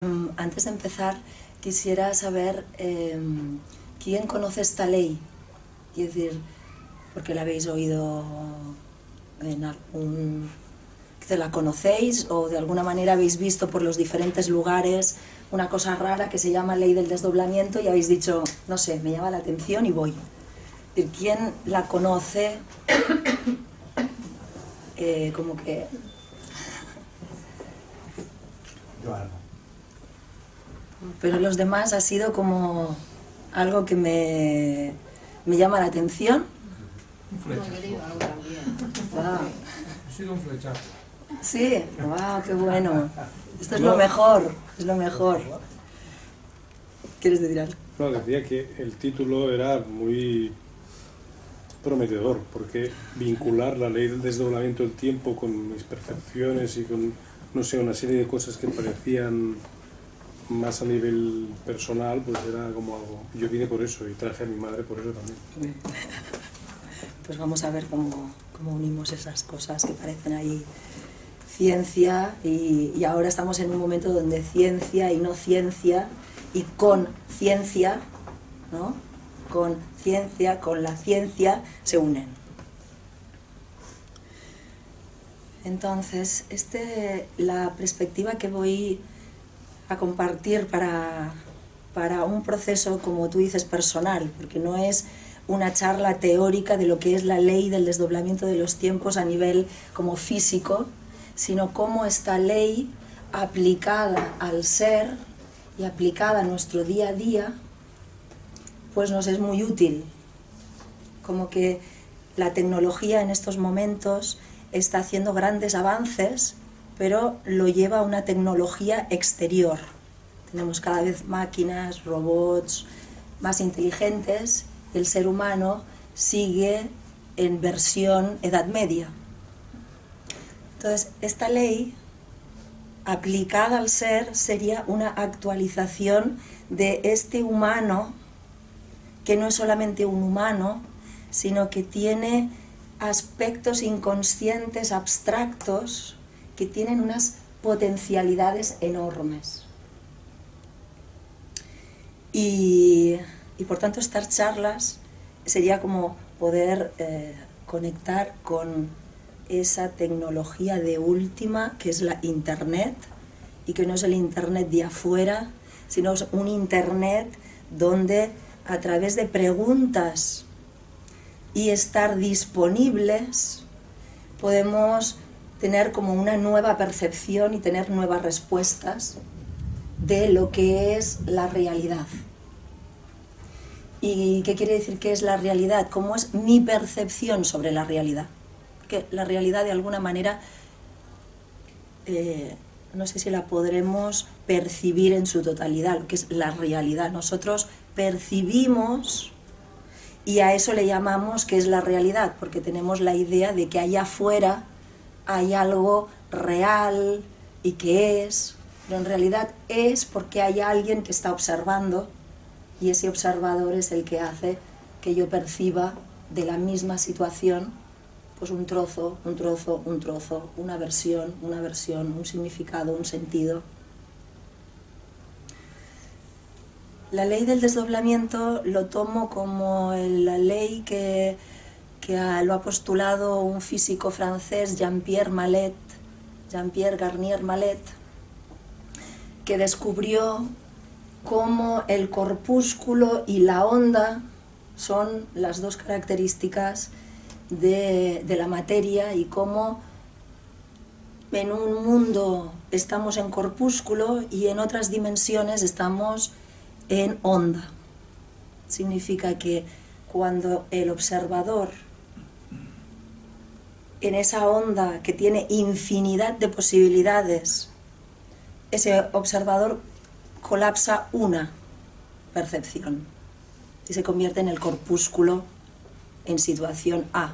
Antes de empezar, quisiera saber quién conoce esta ley, es decir, porque la habéis oído en algún... que la conocéis o de alguna manera habéis visto por los diferentes lugares una cosa rara que se llama ley del desdoblamiento y habéis dicho, no sé, me llama la atención y voy. Es decir, ¿quién la conoce? Como que... Yo algo. Pero los demás ha sido como algo que me llama la atención. Un flechazo. Wow. Ha sido un flechazo. Sí, wow, qué bueno. Esto es lo mejor, es lo mejor. ¿Quieres decir algo? No, decía que el título era muy prometedor, porque vincular la ley del desdoblamiento del tiempo con mis percepciones y con, no sé, una serie de cosas que parecían más a nivel personal, pues era como algo... Yo vine por eso y traje a mi madre por eso también. Pues vamos a ver cómo unimos esas cosas que parecen ahí ciencia y ahora estamos en un momento donde ciencia y no ciencia y con ciencia, ¿no? Con ciencia, con la ciencia se unen. Entonces, la perspectiva que voy a compartir para un proceso, como tú dices, personal, porque no es una charla teórica de lo que es la ley del desdoblamiento de los tiempos a nivel como físico, sino cómo esta ley aplicada al ser y aplicada a nuestro día a día, pues nos es muy útil. Como que la tecnología en estos momentos está haciendo grandes avances, pero lo lleva a una tecnología exterior. Tenemos cada vez máquinas, robots más inteligentes. El ser humano sigue en versión Edad Media. Entonces, esta ley aplicada al ser sería una actualización de este humano, que no es solamente un humano, sino que tiene aspectos inconscientes, abstractos, que tienen unas potencialidades enormes. Y por tanto estas charlas sería como poder conectar con esa tecnología de última que es la Internet, y que no es el Internet de afuera, sino es un Internet donde a través de preguntas y estar disponibles podemos tener como una nueva percepción y tener nuevas respuestas de lo que es la realidad. ¿Y qué quiere decir que es la realidad? ¿Cómo es mi percepción sobre la realidad? Porque la realidad de alguna manera, no sé si la podremos percibir en su totalidad, lo que es la realidad. Nosotros percibimos y a eso le llamamos que es la realidad, porque tenemos la idea de que allá afuera hay algo real y que es, pero en realidad es porque hay alguien que está observando y ese observador es el que hace que yo perciba de la misma situación pues un trozo, un trozo, un trozo, una versión, un significado, un sentido. La ley del desdoblamiento lo tomo como la ley que lo ha postulado un físico francés, Jean-Pierre Garnier Mallet, que descubrió cómo el corpúsculo y la onda son las dos características de la materia, y cómo en un mundo estamos en corpúsculo y en otras dimensiones estamos en onda. Significa que cuando el observador en esa onda que tiene infinidad de posibilidades, ese observador colapsa una percepción y se convierte en el corpúsculo en situación A.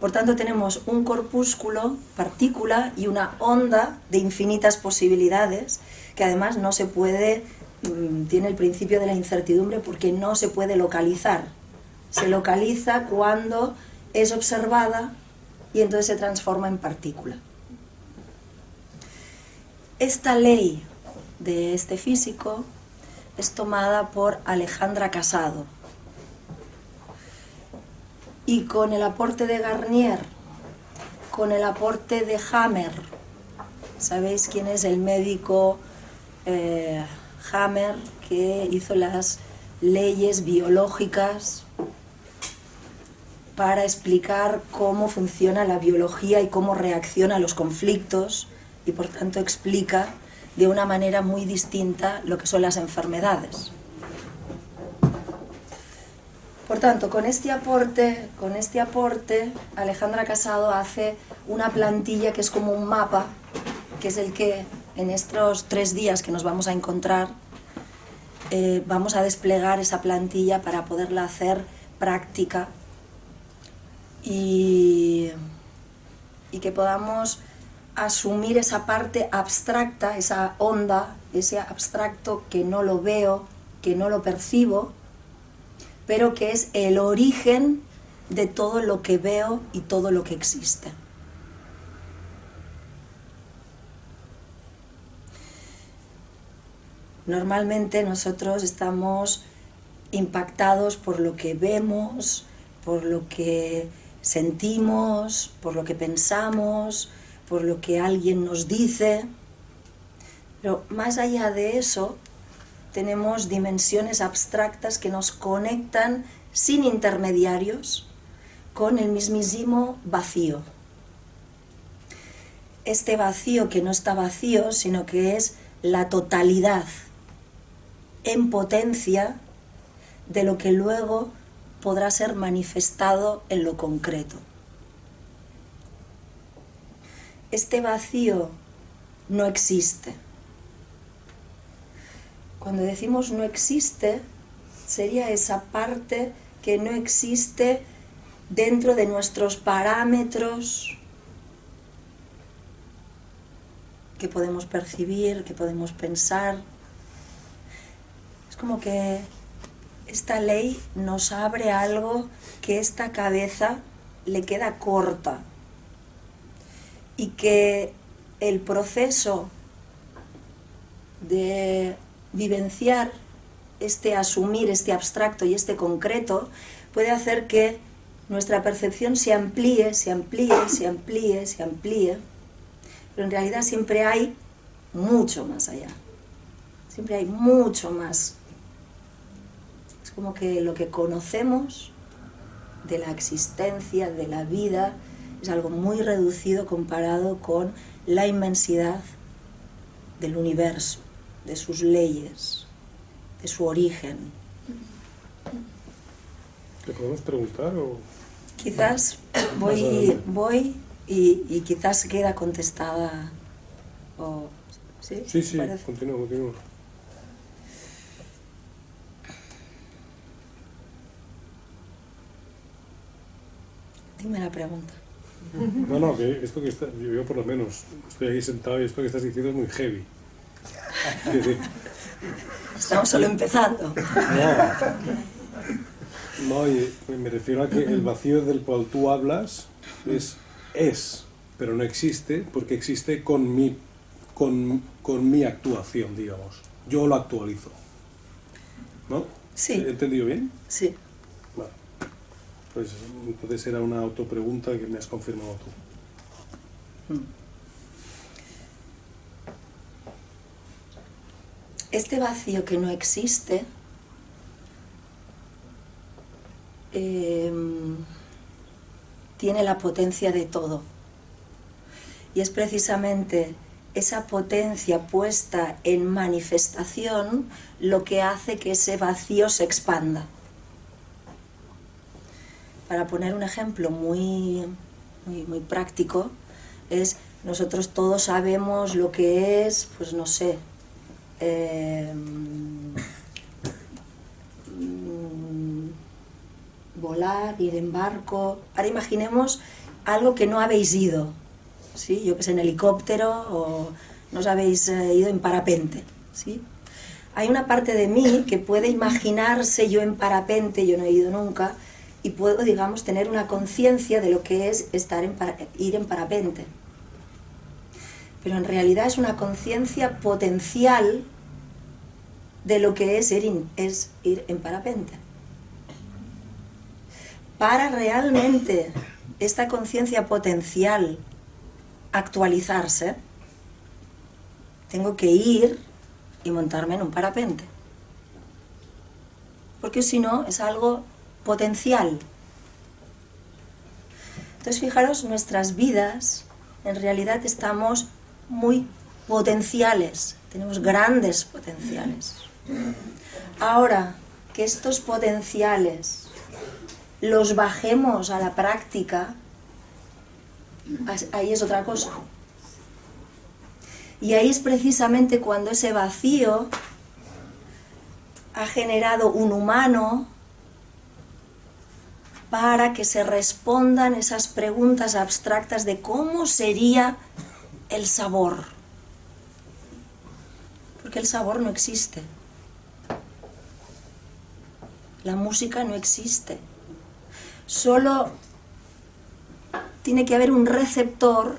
Por tanto, tenemos un corpúsculo, partícula, y una onda de infinitas posibilidades que además no se puede, tiene el principio de la incertidumbre porque no se puede localizar. Se localiza cuando es observada y entonces se transforma en partícula. Esta ley de este físico es tomada por Alejandra Casado. Y con el aporte de Garnier, con el aporte de Hammer, ¿sabéis quién es el médico Hammer que hizo las leyes biológicas para explicar cómo funciona la biología y cómo reacciona a los conflictos y por tanto explica de una manera muy distinta lo que son las enfermedades? Por tanto, con este aporte, Alejandra Casado hace una plantilla que es como un mapa, que es el que en estos 3 días que nos vamos a encontrar vamos a desplegar esa plantilla para poderla hacer práctica y que podamos asumir esa parte abstracta, esa onda, ese abstracto que no lo veo, que no lo percibo, pero que es el origen de todo lo que veo y todo lo que existe. Normalmente nosotros estamos impactados por lo que vemos, por lo que sentimos, por lo que pensamos, por lo que alguien nos dice, pero más allá de eso tenemos dimensiones abstractas que nos conectan sin intermediarios con el mismísimo vacío. Este vacío que no está vacío, sino que es la totalidad en potencia de lo que luego podrá ser manifestado en lo concreto. Este vacío no existe. Cuando decimos no existe, sería esa parte que no existe dentro de nuestros parámetros que podemos percibir, que podemos pensar. Es como que esta ley nos abre algo que esta cabeza le queda corta y que el proceso de vivenciar este asumir, este abstracto y este concreto puede hacer que nuestra percepción se amplíe, se amplíe, se amplíe, se amplíe, pero en realidad siempre hay mucho más allá, siempre hay mucho más. Es como que lo que conocemos de la existencia, de la vida, es algo muy reducido comparado con la inmensidad del universo, de sus leyes, de su origen. ¿Te podemos preguntar o...? Quizás voy y quizás queda contestada. O, ¿sí? Sí, ¿Parece? continúa. Dime la pregunta. No, que esto que está, yo por lo menos estoy aquí sentado y esto que estás diciendo es muy heavy. Estamos solo empezando. No, y me refiero a que el vacío del cual tú hablas es, pero no existe porque existe con mi actuación, digamos. Yo lo actualizo. ¿No? Sí. ¿He entendido bien? Sí. Vale. Pues entonces era una autopregunta que me has confirmado tú. Este vacío que no existe tiene la potencia de todo. Y es precisamente esa potencia puesta en manifestación lo que hace que ese vacío se expanda. Para poner un ejemplo muy práctico, es nosotros todos sabemos lo que es, pues no sé, volar, ir en barco. Ahora imaginemos algo que no habéis ido, ¿sí? Yo que sé, en helicóptero o no os habéis ido en parapente, ¿sí? Hay una parte de mí que puede imaginarse yo en parapente, yo no he ido nunca, y puedo, digamos, tener una conciencia de lo que es ir en parapente. pero en realidad es una conciencia potencial de lo que es ir en parapente. Para realmente esta conciencia potencial actualizarse, tengo que ir y montarme en un parapente. Porque si no, es algo potencial. Entonces, fijaros, nuestras vidas, en realidad estamos muy potenciales, tenemos grandes potenciales. Ahora, que estos potenciales los bajemos a la práctica, ahí es otra cosa. Y ahí es precisamente cuando ese vacío ha generado un humano para que se respondan esas preguntas abstractas de cómo sería el sabor. Porque el sabor no existe. La música no existe. Solo tiene que haber un receptor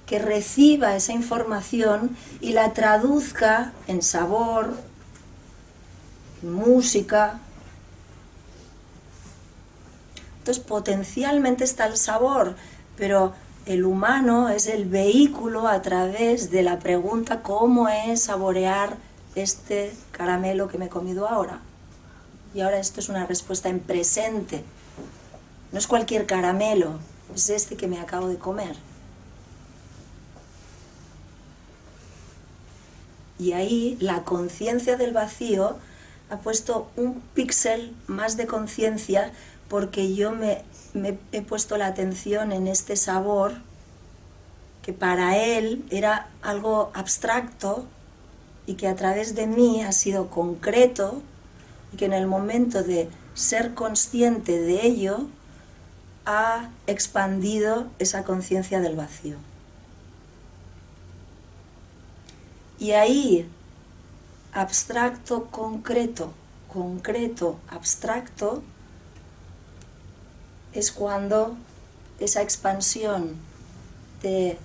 que reciba esa información y la traduzca en sabor, en música. Entonces, potencialmente está el sabor, pero el humano es el vehículo a través de la pregunta ¿cómo es saborear este caramelo que me he comido ahora? Y ahora esto es una respuesta en presente. No es cualquier caramelo, es este que me acabo de comer. Y ahí la conciencia del vacío ha puesto un píxel más de conciencia porque yo me he puesto la atención en este sabor que para él era algo abstracto y que a través de mí ha sido concreto y que en el momento de ser consciente de ello ha expandido esa conciencia del vacío. Y ahí, abstracto, concreto, concreto, abstracto, es cuando esa expansión de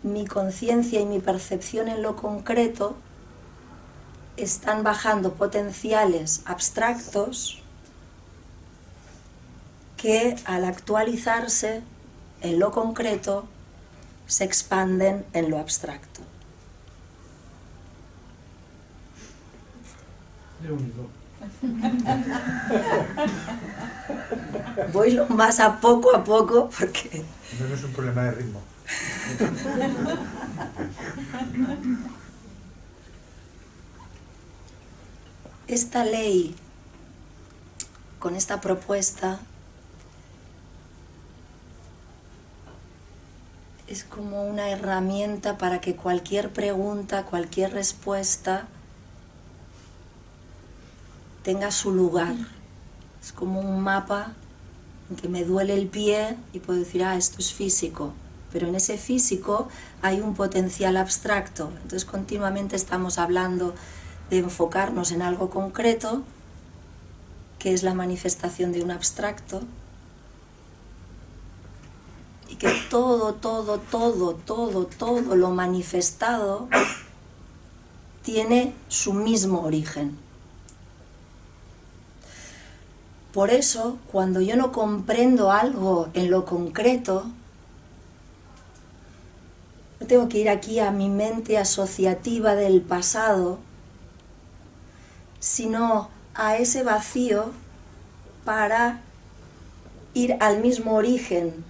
mi conciencia y mi percepción en lo concreto están bajando potenciales abstractos que al actualizarse en lo concreto se expanden en lo abstracto. Voy lo más a poco porque... No es un problema de ritmo. Esta ley, con esta propuesta, es como una herramienta para que cualquier pregunta, cualquier respuesta tenga su lugar. Es como un mapa en que me duele el pie y puedo decir, esto es físico, pero en ese físico hay un potencial abstracto. Entonces continuamente estamos hablando de enfocarnos en algo concreto, que es la manifestación de un abstracto, y que todo lo manifestado tiene su mismo origen. Por eso, cuando yo no comprendo algo en lo concreto, no tengo que ir aquí a mi mente asociativa del pasado, sino a ese vacío para ir al mismo origen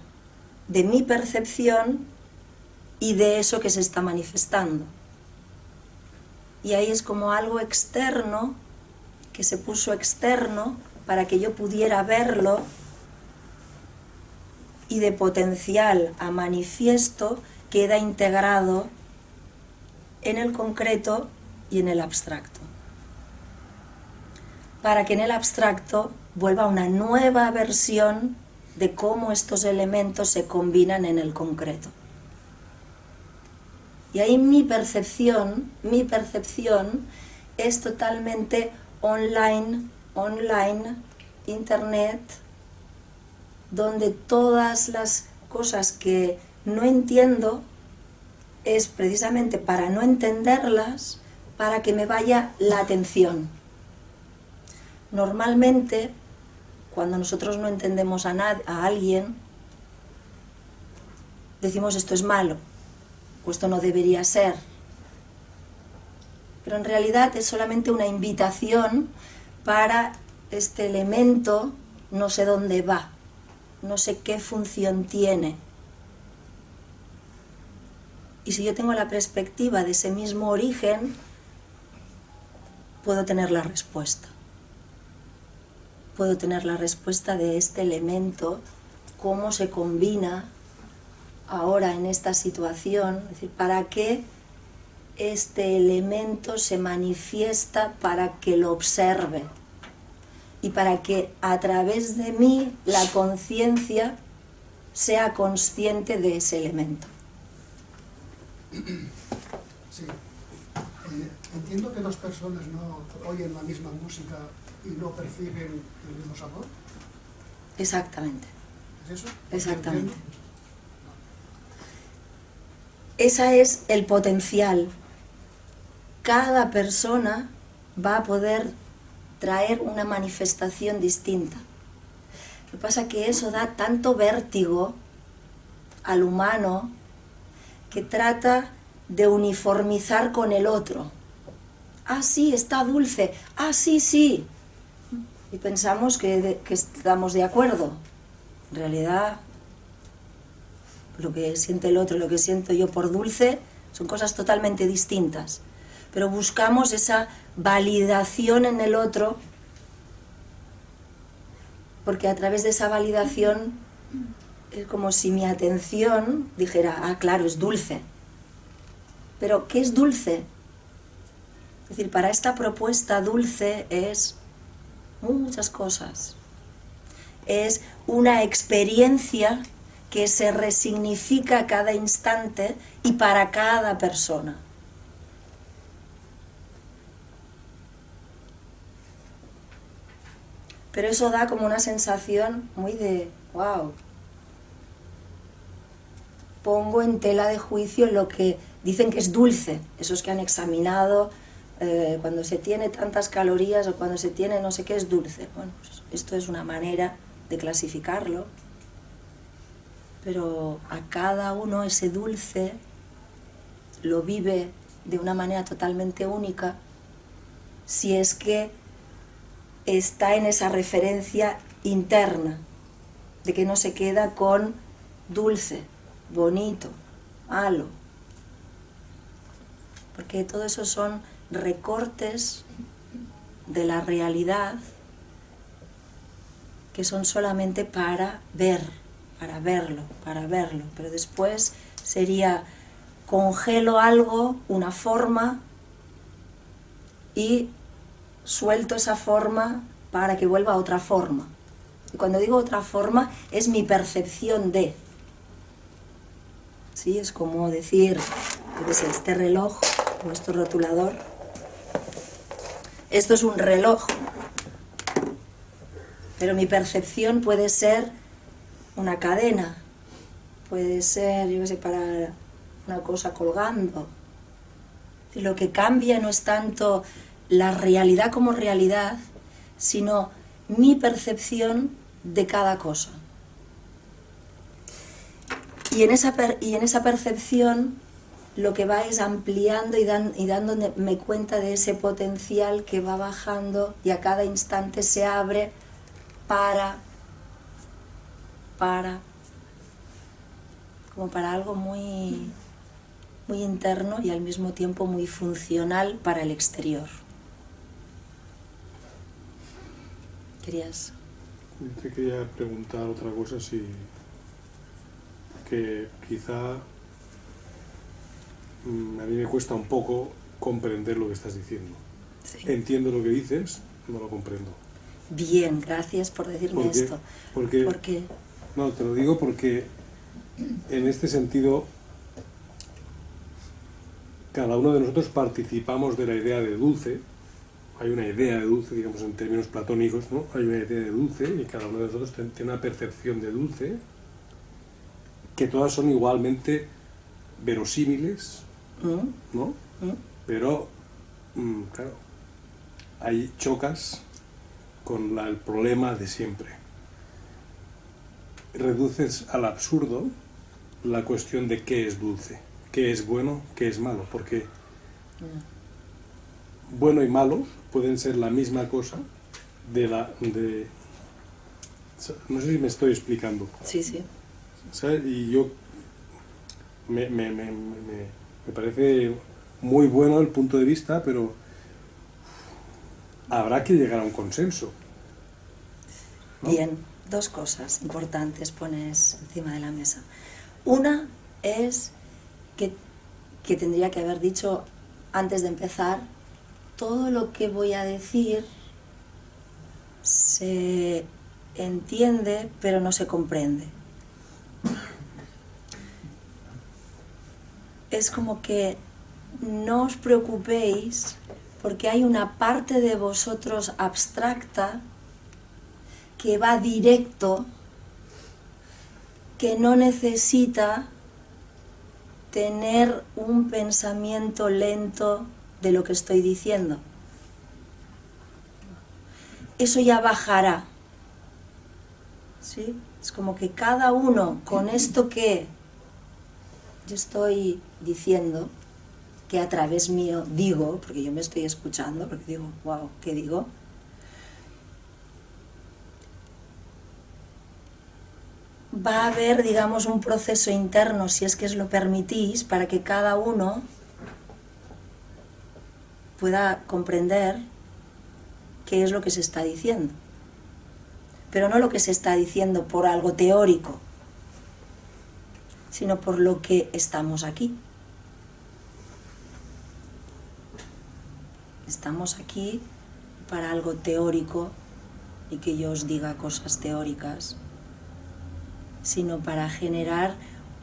de mi percepción y de eso que se está manifestando. Y ahí es como algo externo, que se puso externo, para que yo pudiera verlo, y de potencial a manifiesto queda integrado en el concreto y en el abstracto. Para que en el abstracto vuelva una nueva versión de cómo estos elementos se combinan en el concreto. Y ahí mi percepción es totalmente online, internet, donde todas las cosas que no entiendo es precisamente para no entenderlas, para que me vaya la atención. Normalmente, cuando nosotros no entendemos a alguien, decimos esto es malo, o esto no debería ser. Pero en realidad es solamente una invitación para este elemento, no sé dónde va, no sé qué función tiene. Y si yo tengo la perspectiva de ese mismo origen, puedo tener la respuesta. Puedo tener la respuesta de este elemento, cómo se combina ahora en esta situación, es decir, para qué este elemento se manifiesta para que lo observe y para que a través de mí la conciencia sea consciente de ese elemento. Sí. Entiendo que dos personas no oyen la misma música y no perciben el mismo sabor. Exactamente. ¿Es eso? Exactamente. Ese es el potencial. Cada persona va a poder traer una manifestación distinta. Lo que pasa es que eso da tanto vértigo al humano que trata de uniformizar con el otro. Ah, sí, está dulce. Ah, sí, sí. Y pensamos que estamos de acuerdo. En realidad, lo que siente el otro, lo que siento yo por dulce, son cosas totalmente distintas. Pero buscamos esa validación en el otro, porque a través de esa validación es como si mi atención dijera, ah, claro, es dulce. Pero, ¿qué es dulce? Es decir, para esta propuesta dulce es muchas cosas. Es una experiencia que se resignifica a cada instante y para cada persona. Pero eso da como una sensación muy de, wow. Pongo en tela de juicio lo que dicen que es dulce, esos que han examinado cuando se tiene tantas calorías o cuando se tiene no sé qué es dulce. Bueno, pues esto es una manera de clasificarlo, pero a cada uno ese dulce lo vive de una manera totalmente única si es que está en esa referencia interna, de que no se queda con dulce, bonito, malo. Porque todo eso son recortes de la realidad que son solamente para ver, para verlo. Pero después sería congelo algo, una forma, y suelto esa forma para que vuelva a otra forma. Y cuando digo otra forma, es mi percepción de. ¿Sí? Es como decir, yo qué sé, este reloj o este rotulador. Esto es un reloj, pero mi percepción puede ser una cadena, puede ser, yo qué sé, para una cosa colgando. Y lo que cambia no es tanto la realidad como realidad, sino mi percepción de cada cosa. Y en esa percepción lo que va es ampliando y dándome cuenta de ese potencial que va bajando y a cada instante se abre como para algo muy, muy interno y al mismo tiempo muy funcional para el exterior. ¿Querías? Te quería preguntar otra cosa, que quizá a mí me cuesta un poco comprender lo que estás diciendo. Sí. Entiendo lo que dices, no lo comprendo. Bien, gracias por decirme esto. ¿Por qué? No, te lo digo porque en este sentido cada uno de nosotros participamos de la idea de dulce. Hay una idea de dulce, digamos en términos platónicos, ¿no? Hay una idea de dulce y cada uno de nosotros tiene una percepción de dulce, que todas son igualmente verosímiles, ¿no? Pero, claro, ahí chocas con el problema de siempre. Reduces al absurdo la cuestión de qué es dulce, qué es bueno, qué es malo, porque bueno y malo pueden ser la misma cosa no sé si me estoy explicando. Sí, sí. ¿Sabes? Y yo me parece muy bueno el punto de vista, pero habrá que llegar a un consenso, ¿no? Bien, dos cosas importantes pones encima de la mesa. Una es que tendría que haber dicho antes de empezar, todo lo que voy a decir se entiende pero no se comprende. Es como que no os preocupéis porque hay una parte de vosotros abstracta que va directo, que no necesita tener un pensamiento lento de lo que estoy diciendo. Eso ya bajará, ¿sí? Es como que cada uno con esto que yo estoy diciendo, que a través mío digo, porque yo me estoy escuchando, porque digo, wow, ¿qué digo? Va a haber, digamos, un proceso interno, si es que os lo permitís, para que cada uno pueda comprender qué es lo que se está diciendo. Pero no lo que se está diciendo por algo teórico, sino por lo que estamos aquí. Estamos aquí para algo teórico y que yo os diga cosas teóricas, sino para generar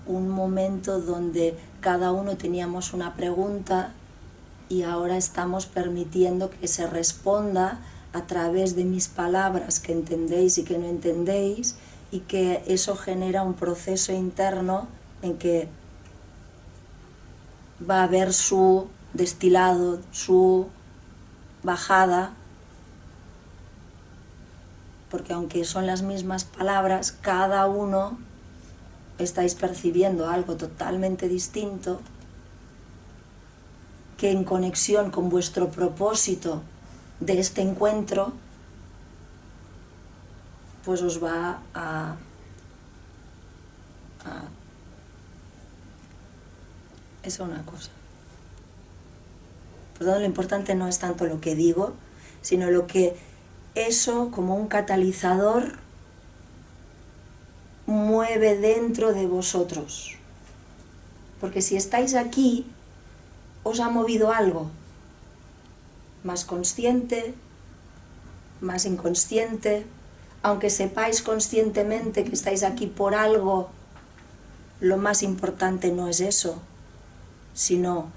un momento donde cada uno teníamos una pregunta y ahora estamos permitiendo que se responda a través de mis palabras que entendéis y que no entendéis, y que eso genera un proceso interno en que va a haber su destilado, su bajada, porque aunque son las mismas palabras, cada uno estáis percibiendo algo totalmente distinto que en conexión con vuestro propósito de este encuentro, pues os va a eso es una cosa. Por lo tanto, lo importante no es tanto lo que digo, sino lo que eso, como un catalizador, mueve dentro de vosotros. Porque si estáis aquí, os ha movido algo más consciente, más inconsciente. Aunque sepáis conscientemente que estáis aquí por algo, lo más importante no es eso, sino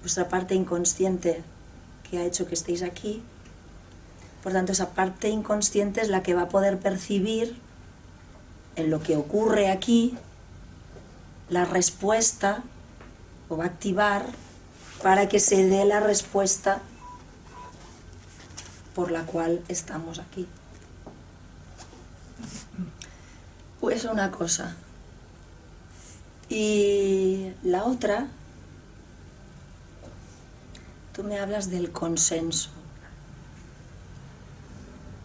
vuestra parte inconsciente que ha hecho que estéis aquí. Por tanto, esa parte inconsciente es la que va a poder percibir en lo que ocurre aquí la respuesta, o va a activar para que se dé la respuesta por la cual estamos aquí. Pues una cosa. Y la otra, tú me hablas del consenso.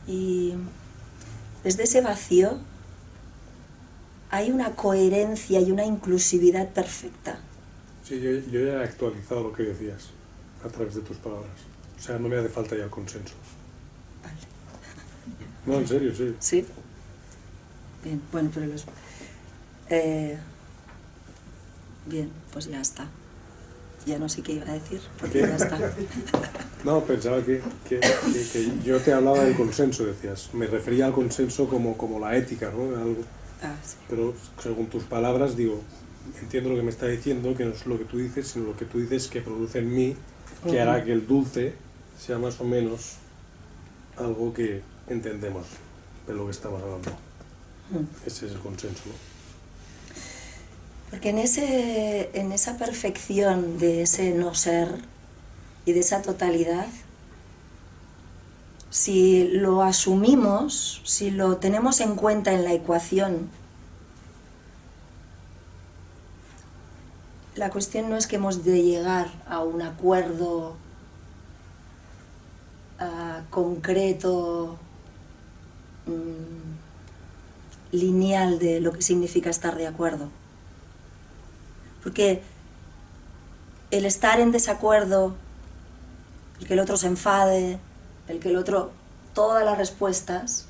Y desde ese vacío hay una coherencia y una inclusividad perfecta. Sí, yo ya he actualizado lo que decías a través de tus palabras. O sea, no me hace falta ya el consenso. Vale. No, en serio, sí. Sí. Bien, bueno, pero los... bien, pues ya está. Ya no sé qué iba a decir, porque ¿Qué? ya está. No, pensaba que yo te hablaba del consenso, decías. Me refería al consenso como la ética, ¿no? Algo. Ah, sí. Pero según tus palabras, digo, entiendo lo que me está diciendo, que no es lo que tú dices, sino lo que tú dices que produce en mí, que hará que el dulce sea más o menos algo que entendemos de lo que estamos hablando. Ese es el consenso, ¿no? Porque en esa perfección de ese no ser y de esa totalidad, si lo asumimos, si lo tenemos en cuenta en la ecuación, la cuestión no es que hemos de llegar a un acuerdo concreto, lineal de lo que significa estar de acuerdo. Porque el estar en desacuerdo, el que el otro se enfade, el que el otro, todas las respuestas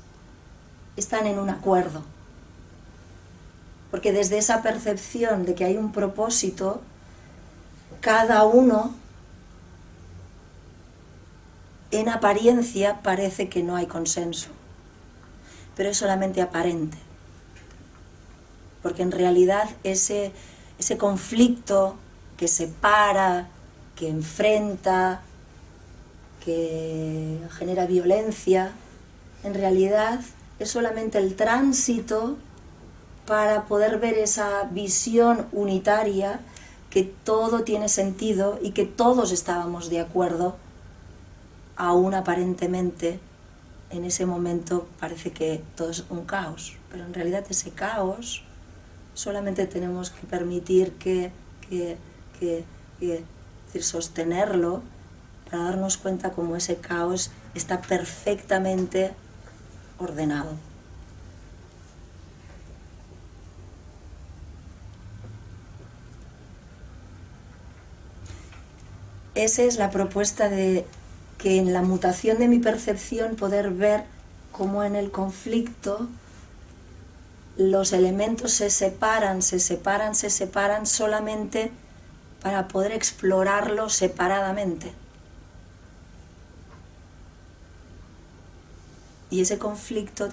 están en un acuerdo. Porque desde esa percepción de que hay un propósito, cada uno en apariencia parece que no hay consenso, pero es solamente aparente. Porque en realidad ese conflicto que separa, que enfrenta, que genera violencia, en realidad es solamente el tránsito para poder ver esa visión unitaria, que todo tiene sentido y que todos estábamos de acuerdo, aún aparentemente en ese momento parece que todo es un caos, pero en realidad ese caos solamente tenemos que permitir que sostenerlo para darnos cuenta cómo ese caos está perfectamente ordenado. Esa es la propuesta de que en la mutación de mi percepción poder ver cómo en el conflicto los elementos se separan solamente para poder explorarlo separadamente. Y ese conflicto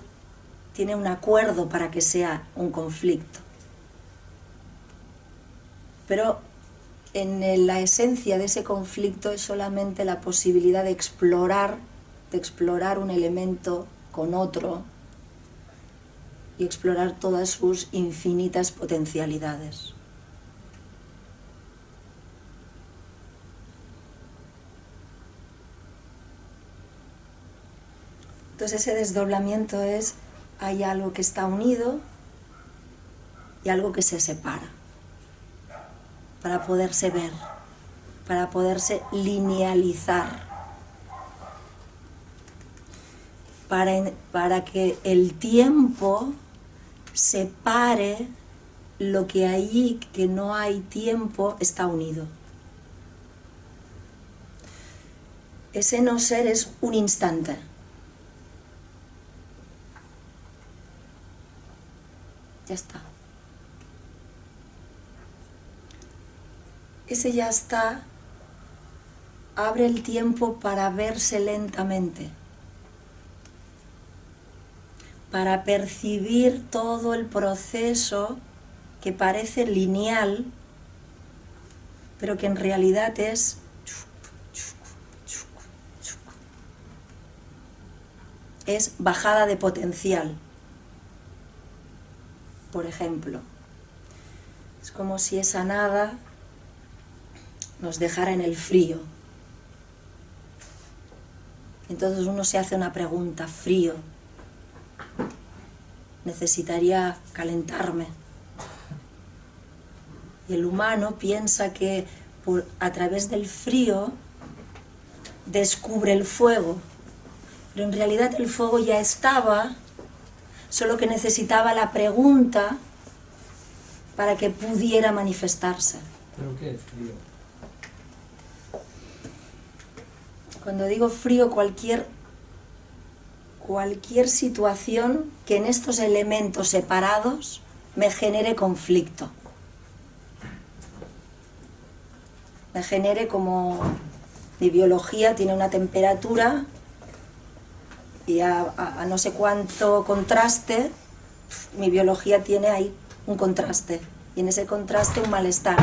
tiene un acuerdo para que sea un conflicto. Pero en la esencia de ese conflicto es solamente la posibilidad de explorar un elemento con otro y explorar todas sus infinitas potencialidades. Entonces ese desdoblamiento es, hay algo que está unido y algo que se separa, para poderse ver, para poderse linealizar, para que el tiempo separe lo que allí, que no hay tiempo, está unido. Ese no ser es un instante. Ya está. Ese ya está abre el tiempo para verse lentamente, para percibir todo el proceso que parece lineal, pero que en realidad es bajada de potencial. Por ejemplo, es como si esa nada nos dejara en el frío. Entonces uno se hace una pregunta: frío, necesitaría calentarme. Y el humano piensa que a través del frío descubre el fuego, pero en realidad el fuego ya estaba, solo que necesitaba la pregunta para que pudiera manifestarse. ¿Pero qué es frío? Cuando digo frío, cualquier situación que en estos elementos separados me genere conflicto. Me genere como mi biología tiene una temperatura y a no sé cuánto contraste, mi biología tiene ahí un contraste. Y en ese contraste un malestar.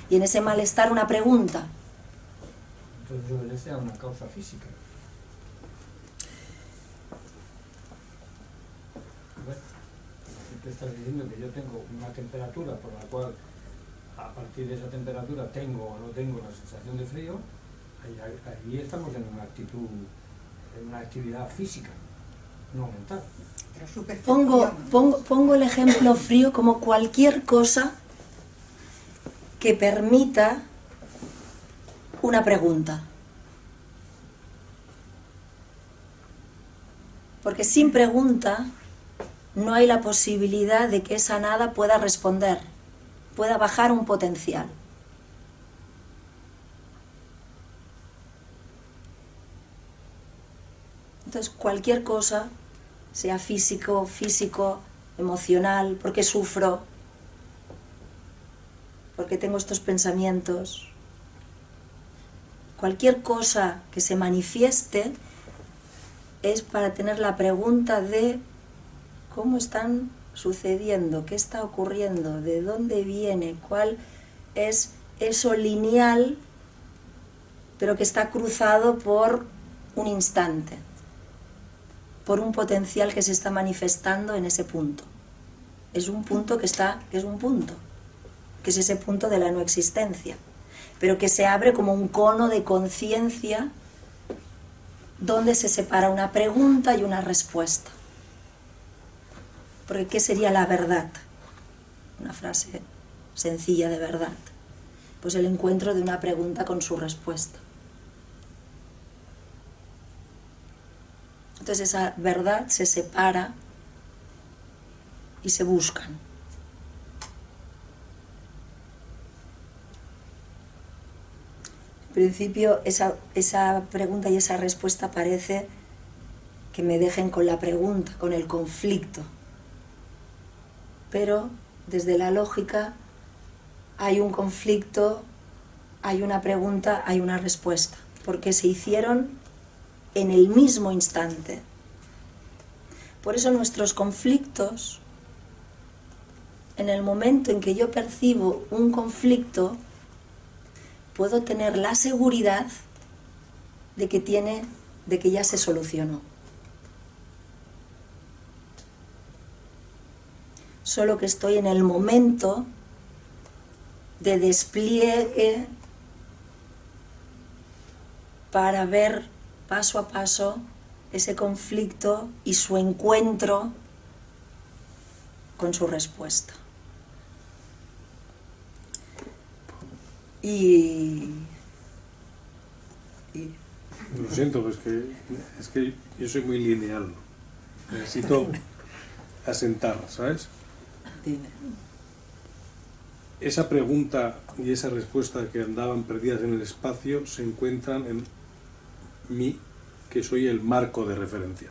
Y en ese malestar una pregunta. Entonces obedece a una causa física. Bueno, tú estás diciendo que yo tengo una temperatura por la cual a partir de esa temperatura tengo o no tengo la sensación de frío, ahí estamos en una actitud, en una actividad física, no mental. Pero su percepción. Pongo el ejemplo frío como cualquier cosa que permita una pregunta. Porque sin pregunta no hay la posibilidad de que esa nada pueda responder, pueda bajar un potencial. Entonces cualquier cosa, sea físico, emocional, porque sufro, porque tengo estos pensamientos, cualquier cosa que se manifieste es para tener la pregunta de cómo están sucediendo, qué está ocurriendo, de dónde viene, cuál es eso lineal, pero que está cruzado por un instante, por un potencial que se está manifestando en ese punto. Es un punto que es ese punto de la no existencia, pero que se abre como un cono de conciencia donde se separa una pregunta y una respuesta. Porque ¿qué sería la verdad? Una frase sencilla de verdad. Pues el encuentro de una pregunta con su respuesta. Entonces esa verdad se separa y se buscan. En principio esa pregunta y esa respuesta parece que me dejen con la pregunta, con el conflicto. Pero desde la lógica hay un conflicto, hay una pregunta, hay una respuesta, porque se hicieron en el mismo instante. Por eso nuestros conflictos, en el momento en que yo percibo un conflicto, puedo tener la seguridad de que ya se solucionó. Solo que estoy en el momento de despliegue para ver paso a paso ese conflicto y su encuentro con su respuesta. Lo siento, pues es que yo soy muy lineal. Necesito asentar, ¿sabes? Dime. Esa pregunta y esa respuesta que andaban perdidas en el espacio se encuentran en mí, que soy el marco de referencia,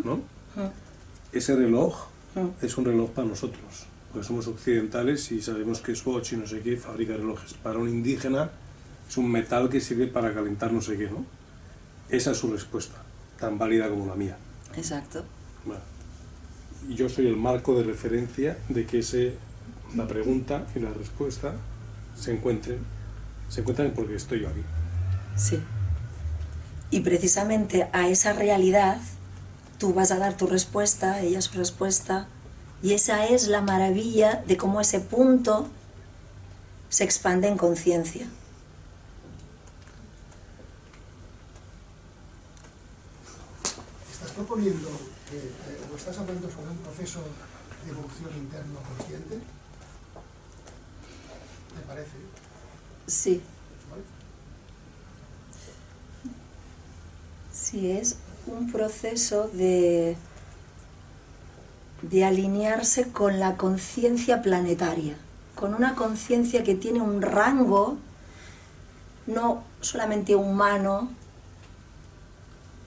¿no? Ese reloj es un reloj para nosotros, porque somos occidentales y sabemos que Swatch y no sé qué fabrica relojes. Para un indígena es un metal que sirve para calentar no sé qué, ¿no? Esa es su respuesta, tan válida como la mía. Exacto. Bueno, y yo soy el marco de referencia de que la pregunta y la respuesta se encuentran porque estoy yo aquí. Sí. Y precisamente a esa realidad tú vas a dar tu respuesta, ella su respuesta, y esa es la maravilla de cómo ese punto se expande en conciencia. ¿Estás proponiendo o estás hablando sobre un proceso de evolución interno consciente? ¿Te parece? Sí. ¿Vale? Sí, es un proceso de alinearse con la conciencia planetaria, con una conciencia que tiene un rango no solamente humano,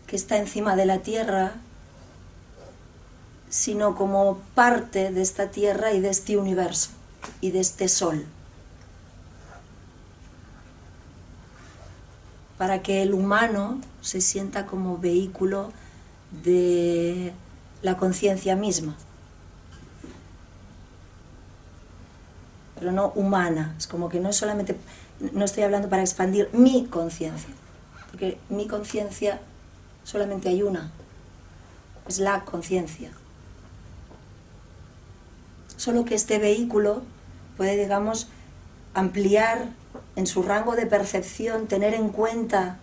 que está encima de la Tierra, sino como parte de esta Tierra y de este universo y de este Sol. Para que el humano se sienta como vehículo de la conciencia misma. Pero no humana, es como que no es solamente, no estoy hablando para expandir mi conciencia, porque mi conciencia solamente hay una, es la conciencia. Solo que este vehículo puede, digamos, ampliar en su rango de percepción, tener en cuenta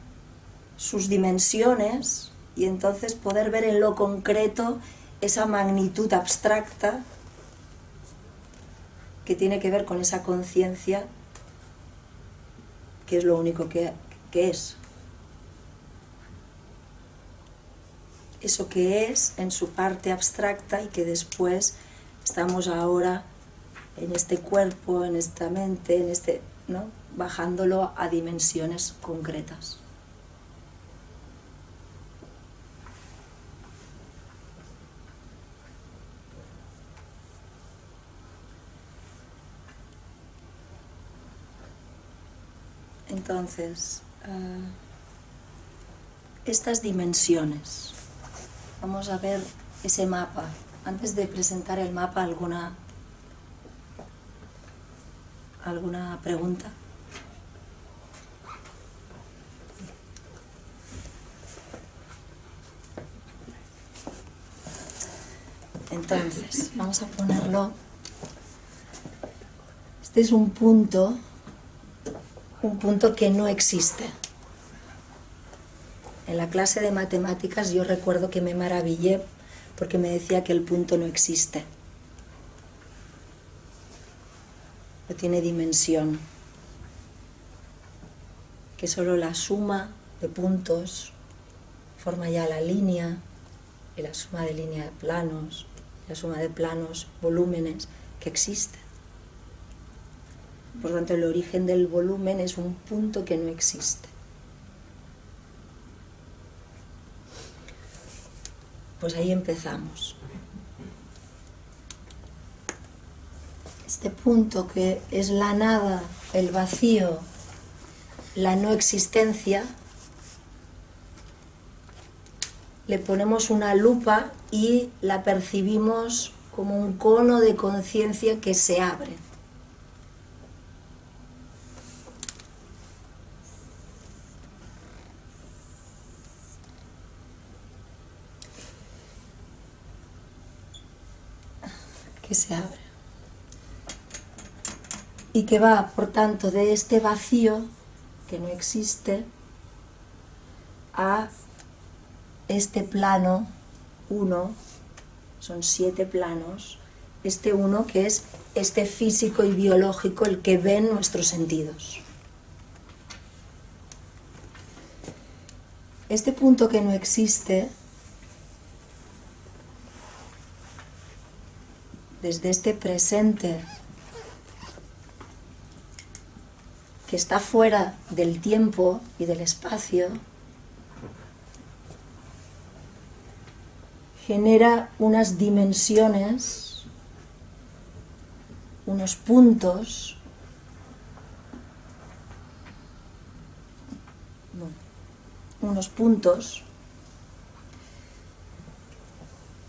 sus dimensiones y entonces poder ver en lo concreto esa magnitud abstracta que tiene que ver con esa conciencia que es lo único que es. Eso que es en su parte abstracta y que después estamos ahora en este cuerpo, en esta mente, ¿no? Bajándolo a dimensiones concretas. Entonces, estas dimensiones, vamos a ver ese mapa. Antes de presentar el mapa, ¿alguna pregunta? Entonces, vamos a ponerlo. Este es un punto que no existe. En la clase de matemáticas yo recuerdo que me maravillé porque me decía que el punto no existe. No tiene dimensión. Que solo la suma de puntos forma ya la línea, y la suma de línea de planos, la suma de planos, volúmenes, que existen. Por lo tanto, el origen del volumen es un punto que no existe. Pues ahí empezamos. Este punto que es la nada, el vacío, la no existencia, le ponemos una lupa y la percibimos como un cono de conciencia que se abre. Que se abre y que va, por tanto, de este vacío que no existe a este plano 1, son 7 planos, este 1 que es este físico y biológico, el que ven nuestros sentidos. Este punto que no existe, desde este presente que está fuera del tiempo y del espacio, genera unas dimensiones, unos puntos,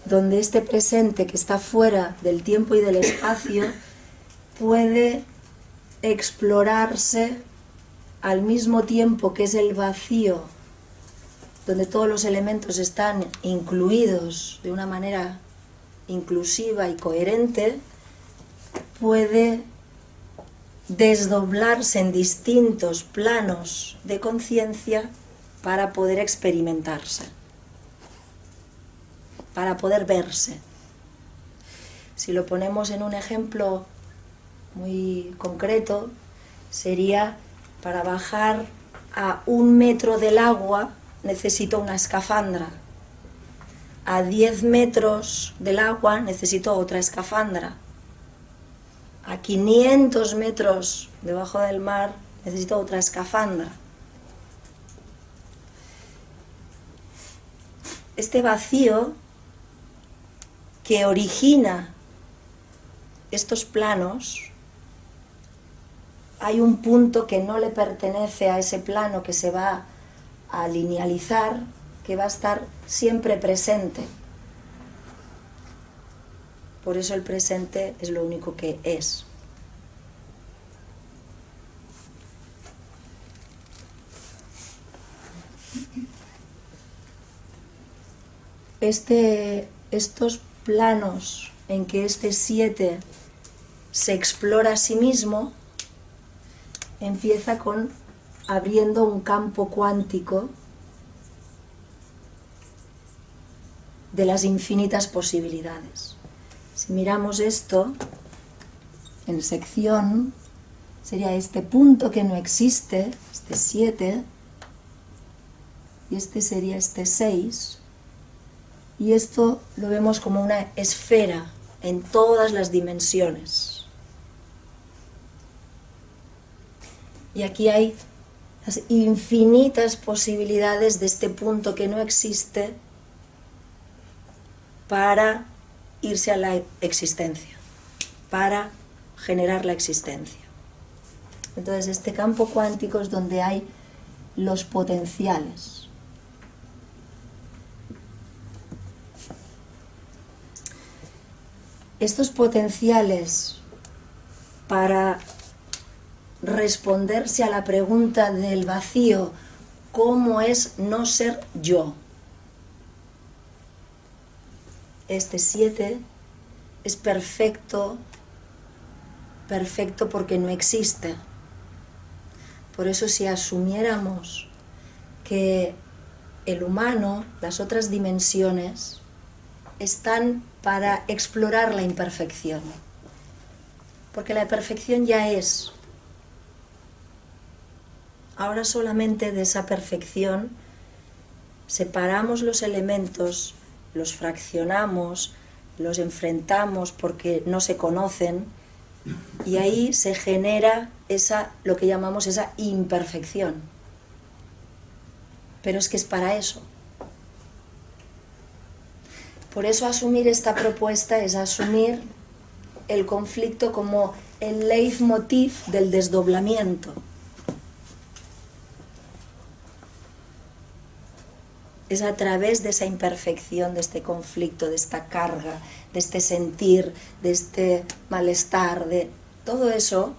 donde este presente que está fuera del tiempo y del espacio puede explorarse al mismo tiempo que es el vacío, donde todos los elementos están incluidos de una manera inclusiva y coherente, puede desdoblarse en distintos planos de conciencia para poder experimentarse, para poder verse. Si lo ponemos en un ejemplo muy concreto, sería para bajar a 1 metro del agua necesito una escafandra, a 10 metros del agua necesito otra escafandra, a 500 metros debajo del mar necesito otra escafandra. Este vacío que origina estos planos, hay un punto que no le pertenece a ese plano, que se va a linealizar, que va a estar siempre presente. Por eso el presente es lo único que es. Estos planos en que este 7 se explora a sí mismo empieza con abriendo un campo cuántico de las infinitas posibilidades. Si miramos esto en sección, sería este punto que no existe, este 7, y este sería este 6, y esto lo vemos como una esfera en todas las dimensiones. Y aquí hay las infinitas posibilidades de este punto que no existe para irse a la existencia, para generar la existencia. Entonces, este campo cuántico es donde hay los potenciales. Estos potenciales, para responderse a la pregunta del vacío, ¿cómo es no ser yo? Este 7 es perfecto, perfecto porque no existe. Por eso, si asumiéramos que el humano, las otras dimensiones, están para explorar la imperfección, porque la perfección ya es. Ahora solamente de esa perfección separamos los elementos, los fraccionamos, los enfrentamos porque no se conocen, y ahí se genera lo que llamamos esa imperfección. Pero es que es para eso. Por eso asumir esta propuesta es asumir el conflicto como el leitmotiv del desdoblamiento. Es a través de esa imperfección, de este conflicto, de esta carga, de este sentir, de este malestar, de todo eso,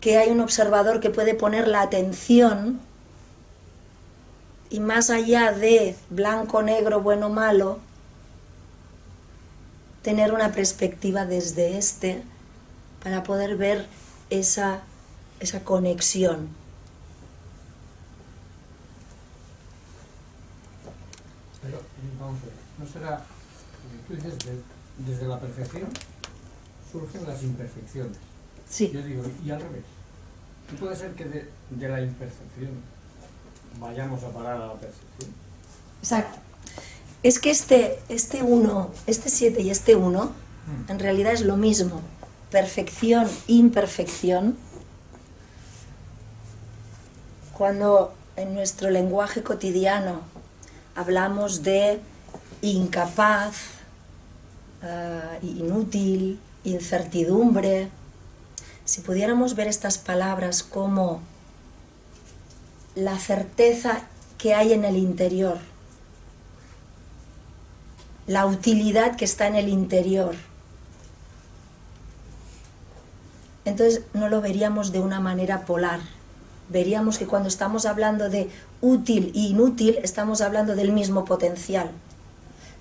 que hay un observador que puede poner la atención y, más allá de blanco, negro, bueno, malo, tener una perspectiva desde para poder ver esa conexión. Pero, vamos a ver, ¿no será, tú dices, desde la perfección surgen las imperfecciones? Sí. Yo digo, y al revés. ¿Y puede ser que de la imperfección vayamos a parar a la perfección? Exacto. Es que este 1, este 7 y este 1, en realidad es lo mismo. Perfección, imperfección. Cuando en nuestro lenguaje cotidiano hablamos de incapaz, inútil, incertidumbre, si pudiéramos ver estas palabras como la certeza que hay en el interior, la utilidad que está en el interior, entonces no lo veríamos de una manera polar. Veríamos que cuando estamos hablando de útil e inútil, estamos hablando del mismo potencial.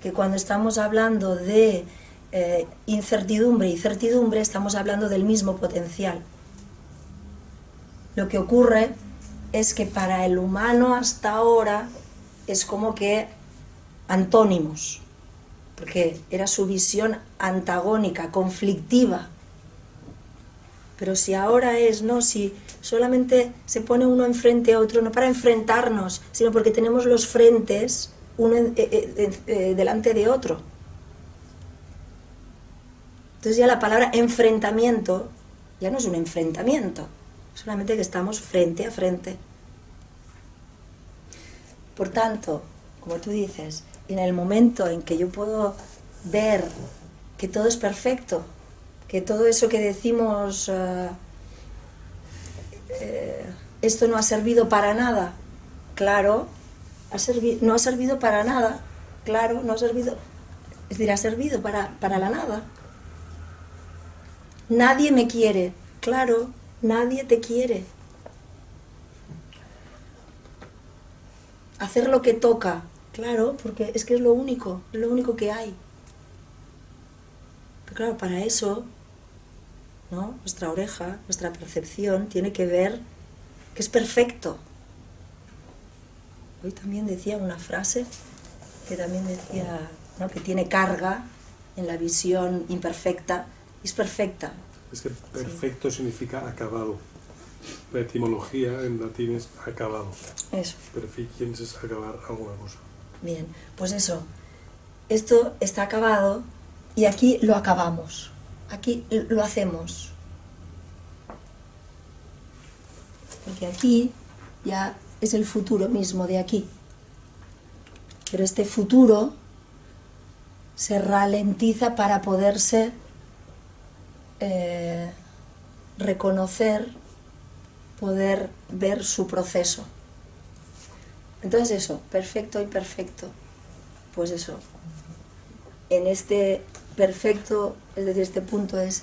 Que cuando estamos hablando de incertidumbre y certidumbre, estamos hablando del mismo potencial. Lo que ocurre es que para el humano hasta ahora es como que antónimos, porque era su visión antagónica, conflictiva. Pero si ahora si solamente se pone uno enfrente a otro, no para enfrentarnos, sino porque tenemos los frentes uno delante de otro. Entonces ya la palabra enfrentamiento ya no es un enfrentamiento, solamente que estamos frente a frente. Por tanto, como tú dices, en el momento en que yo puedo ver que todo es perfecto, que todo eso que decimos, esto no ha servido para nada, claro, no ha servido para nada, claro, no ha servido, es decir, ha servido para la nada. Nadie me quiere, claro, nadie te quiere. Hacer lo que toca, claro, porque es que es lo único que hay. Pero claro, para eso ¿no? Nuestra oreja, nuestra percepción tiene que ver que es perfecto. Hoy también decía una frase que también decía, ¿no?, que tiene carga en la visión imperfecta, y es perfecta. Es que perfecto significa acabado. La etimología en latín es acabado. Eso. Perficiens es acabar alguna cosa. Bien, pues eso. Esto está acabado y aquí lo acabamos. Aquí lo hacemos. Porque aquí ya es el futuro mismo de aquí. Pero este futuro se ralentiza para poderse reconocer, poder ver su proceso. Entonces eso, perfecto, imperfecto. Pues eso, en este perfecto, es decir, este punto es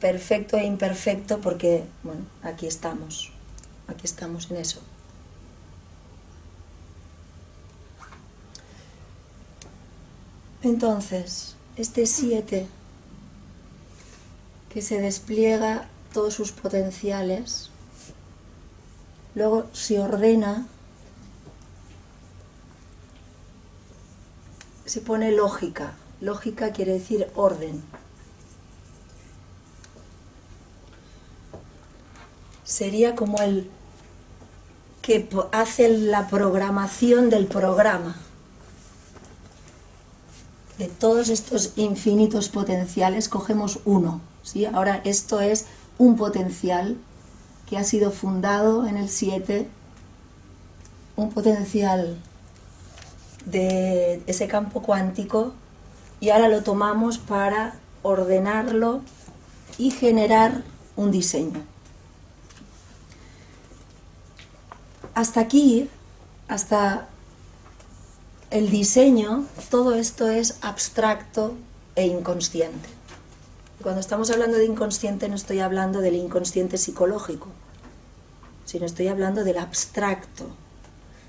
perfecto e imperfecto porque, bueno, aquí estamos en eso. Entonces, este 7, que se despliega todos sus potenciales, luego se ordena, se pone lógica. Lógica quiere decir orden. Sería como el que hace la programación del programa. De todos estos infinitos potenciales cogemos uno, ¿sí? Ahora esto es un potencial que ha sido fundado en el 7, un potencial de ese campo cuántico, y ahora lo tomamos para ordenarlo y generar un diseño. Hasta aquí, hasta el diseño, todo esto es abstracto e inconsciente. Cuando estamos hablando de inconsciente no estoy hablando del inconsciente psicológico, sino estoy hablando del abstracto,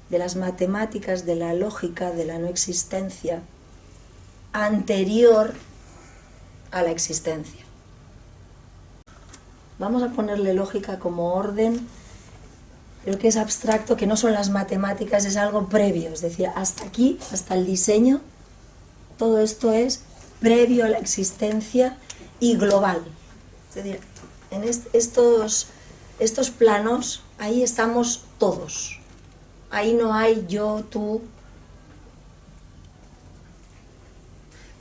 de las matemáticas, de la lógica, de la no existencia, anterior a la existencia. Vamos a ponerle lógica como orden. Lo que es abstracto, que no son las matemáticas, es algo previo, es decir, hasta aquí, hasta el diseño, todo esto es previo a la existencia y global. Es decir, en estos planos, ahí estamos todos. Ahí no hay yo, tú.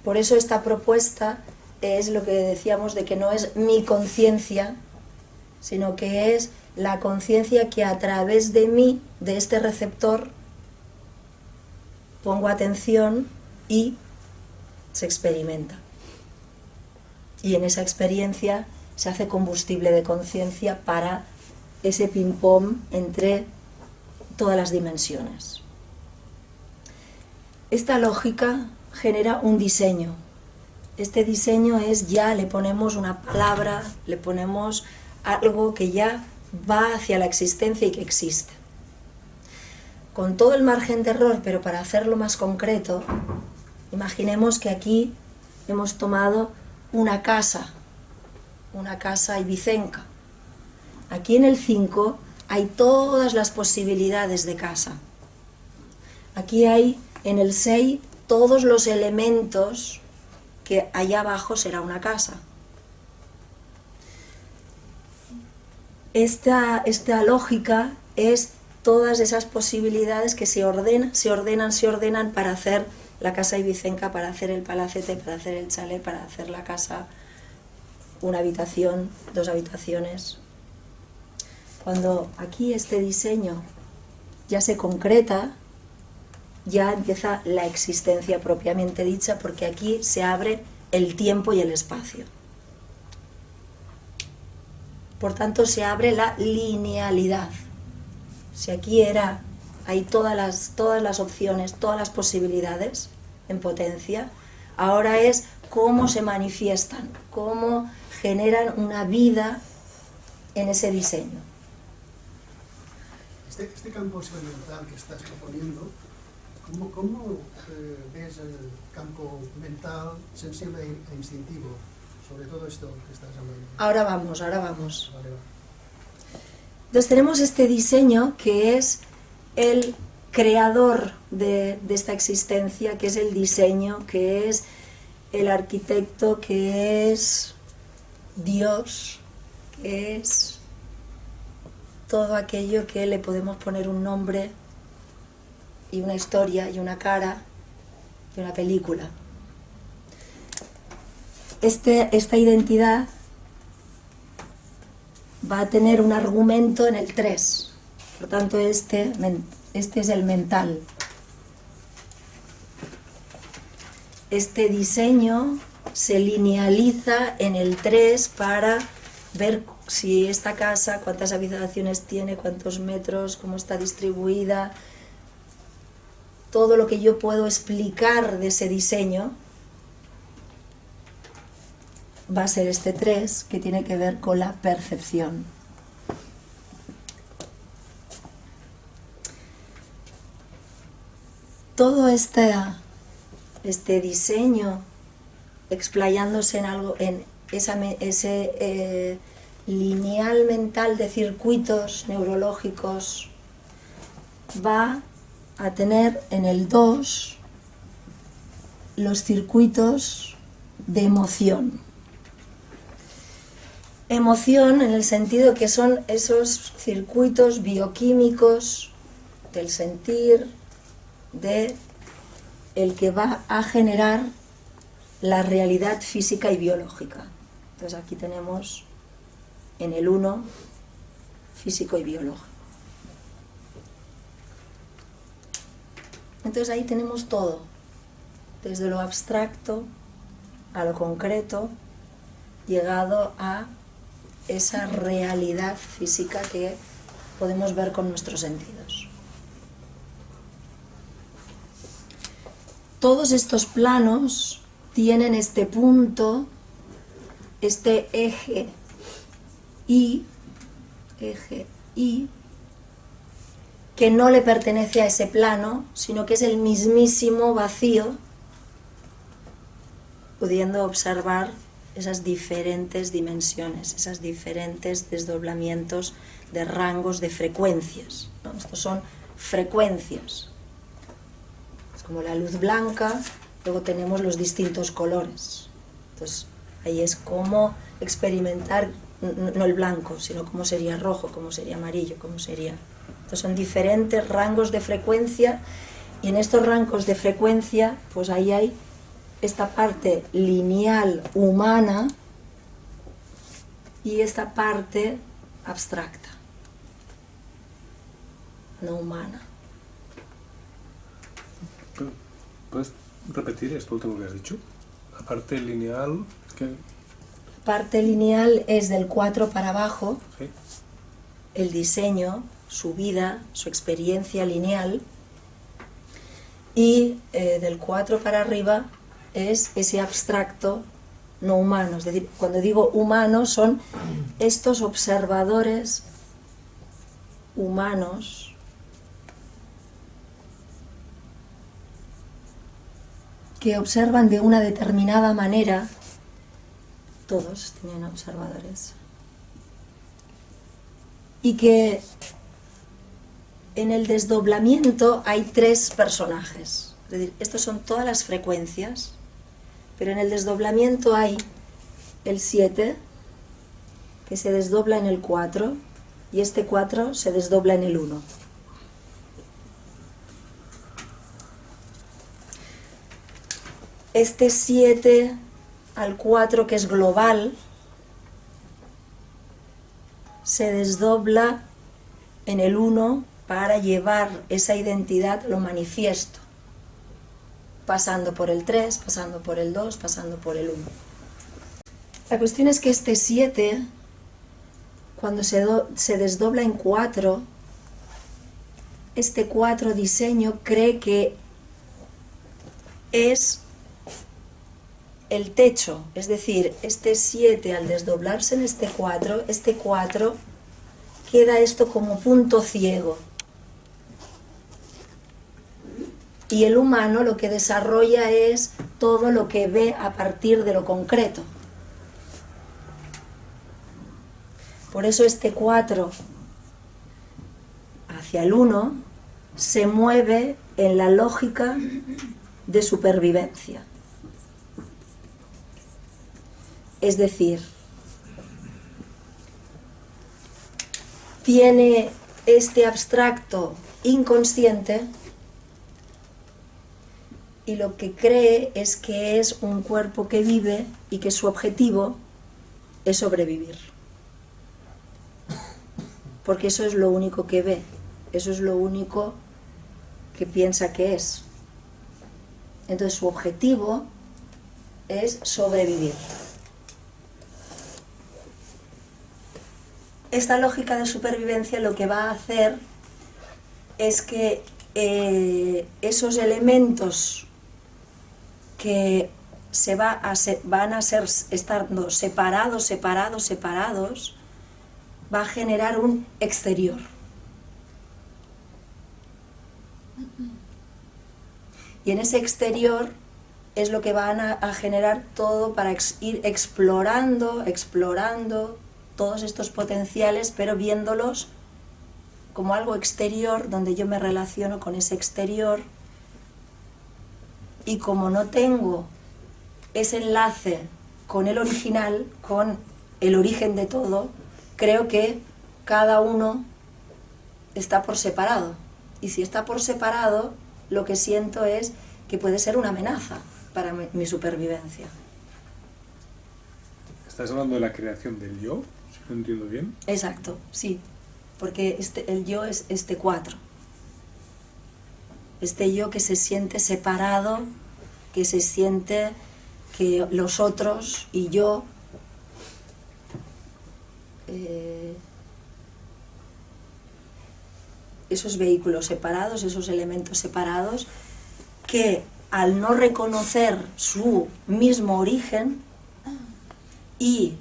Por eso esta propuesta es lo que decíamos de que no es mi conciencia, sino que es la conciencia que a través de mí, de este receptor, pongo atención y se experimenta. Y en esa experiencia se hace combustible de conciencia para ese ping-pong entre todas las dimensiones. Esta lógica genera un diseño. Este diseño es ya, le ponemos una palabra, le ponemos algo que ya va hacia la existencia y que existe. Con todo el margen de error, pero para hacerlo más concreto, imaginemos que aquí hemos tomado una casa ibicenca. Aquí en el 5 hay todas las posibilidades de casa. Aquí hay en el 6 todos los elementos que allá abajo será una casa. Esta lógica es todas esas posibilidades que se ordenan para hacer la casa ibicenca, para hacer el palacete, para hacer el chalet, para hacer la casa, una habitación, 2 habitaciones. Cuando aquí este diseño ya se concreta, ya empieza la existencia propiamente dicha, porque aquí se abre el tiempo y el espacio. Por tanto, se abre la linealidad. Si aquí hay todas las opciones, todas las posibilidades en potencia, ahora es cómo se manifiestan, cómo generan una vida en ese diseño. Este campo experimental que estás proponiendo, ¿cómo ves el campo mental, sensible e instintivo sobre todo esto que estás hablando. Ahora vamos, ahora vamos. Vale, vale. Entonces tenemos este diseño que es el creador de esta existencia, que es el diseño, que es el arquitecto, que es Dios, que es todo aquello que le podemos poner un nombre y una historia y una cara y una película. Esta identidad va a tener un argumento en el 3, por tanto este es el mental. Este diseño se linealiza en el 3 para ver si esta casa, cuántas habitaciones tiene, cuántos metros, cómo está distribuida, todo lo que yo puedo explicar de ese diseño va a ser este 3, que tiene que ver con la percepción. Todo este diseño explayándose en algo, en ese lineal mental de circuitos neurológicos, va a tener en el 2 los circuitos de emoción. Emoción en el sentido que son esos circuitos bioquímicos del sentir, de el que va a generar la realidad física y biológica. Entonces aquí tenemos en el 1 físico y biológico. Entonces ahí tenemos todo, desde lo abstracto a lo concreto, llegado a esa realidad física que podemos ver con nuestros sentidos. Todos estos planos tienen este punto, este eje I, que no le pertenece a ese plano, sino que es el mismísimo vacío, pudiendo observar esas diferentes dimensiones, esos diferentes desdoblamientos de rangos de frecuencias, ¿no? Estos son frecuencias. Es como la luz blanca, luego tenemos los distintos colores. Entonces, ahí es como experimentar, no el blanco, sino cómo sería rojo, cómo sería amarillo, cómo sería... Entonces son diferentes rangos de frecuencia, y en estos rangos de frecuencia, pues ahí hay esta parte lineal humana y esta parte abstracta, no humana. ¿Puedes repetir esto último que has dicho? La parte lineal... ¿qué? Parte lineal es del 4 para abajo, ¿Sí? el diseño, su vida, su experiencia lineal, y del 4 para arriba es ese abstracto no humano. Es decir, cuando digo humano son estos observadores humanos que observan de una determinada manera. Todos tienen observadores. Y que en el desdoblamiento hay 3 personajes. Es decir, estos son todas las frecuencias, pero en el desdoblamiento hay el 7, que se desdobla en el 4, y este 4 se desdobla en el 1. Este 7 al 4, que es global, se desdobla en el 1 para llevar esa identidad a lo manifiesto, pasando por el 3, pasando por el 2, pasando por el 1. La cuestión es que este 7, cuando se desdobla en 4, este 4 diseño cree que es el techo, es decir, este 7 al desdoblarse en este 4 queda esto como punto ciego. Y el humano lo que desarrolla es todo lo que ve a partir de lo concreto. Por eso este 4 hacia el 1 se mueve en la lógica de supervivencia. Es decir, tiene este abstracto inconsciente y lo que cree es que es un cuerpo que vive y que su objetivo es sobrevivir. Porque eso es lo único que ve, eso es lo único que piensa que es. Entonces su objetivo es sobrevivir. Esta lógica de supervivencia lo que va a hacer es que esos elementos que van a ser estando separados, va a generar un exterior. Y en ese exterior es lo que van a generar todo para ir explorando todos estos potenciales, pero viéndolos como algo exterior, donde yo me relaciono con ese exterior, y como no tengo ese enlace con el original, con el origen de todo, creo que cada uno está por separado. Y si está por separado, lo que siento es que puede ser una amenaza para mi supervivencia. ¿Estás hablando de la creación del yo? Si no entiendo bien. Exacto, sí. Porque el yo es este 4. Este yo que se siente separado, que se siente que los otros y yo esos vehículos separados, esos elementos separados, que al no reconocer su mismo origen, y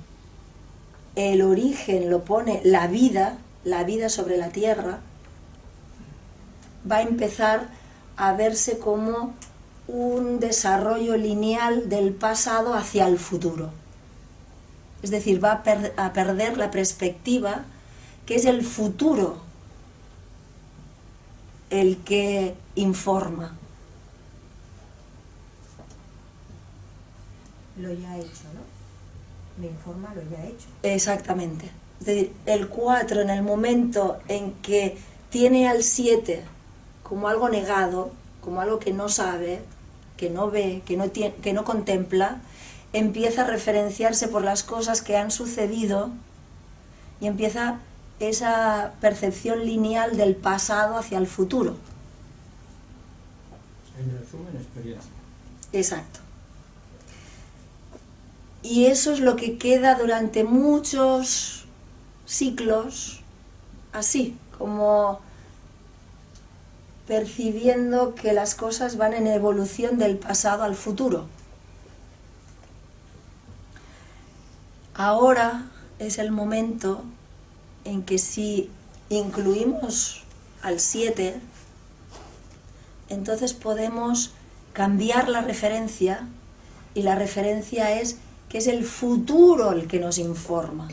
el origen lo pone la vida sobre la tierra, va a empezar a verse como un desarrollo lineal del pasado hacia el futuro. Es decir, va a perder la perspectiva que es el futuro el que informa. Lo ya hecho, ¿no? Me informa lo ya hecho. Exactamente. Es decir, el 4 en el momento en que tiene al 7 como algo negado, como algo que no sabe, que no ve, que no contempla, empieza a referenciarse por las cosas que han sucedido y empieza esa percepción lineal del pasado hacia el futuro. En resumen, experiencia. Exacto. Y eso es lo que queda durante muchos ciclos, así, como percibiendo que las cosas van en evolución del pasado al futuro. Ahora es el momento en que si incluimos al 7, entonces podemos cambiar la referencia, y la referencia es que es el futuro el que nos informa.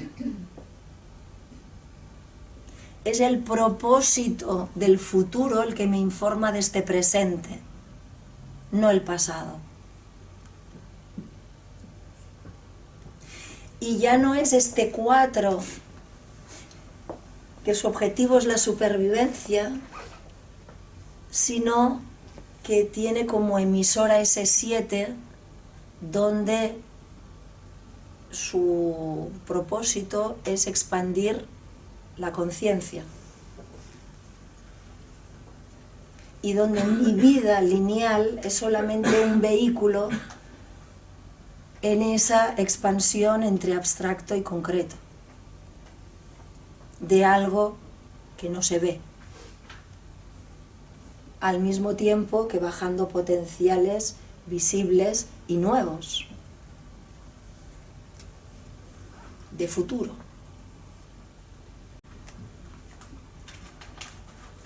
Es el propósito del futuro el que me informa de este presente, no el pasado. Y ya no es este 4, que su objetivo es la supervivencia, sino que tiene como emisora ese 7, donde su propósito es expandir la conciencia. Y donde mi vida lineal es solamente un vehículo en esa expansión entre abstracto y concreto, de algo que no se ve, al mismo tiempo que bajando potenciales visibles y nuevos, de futuro.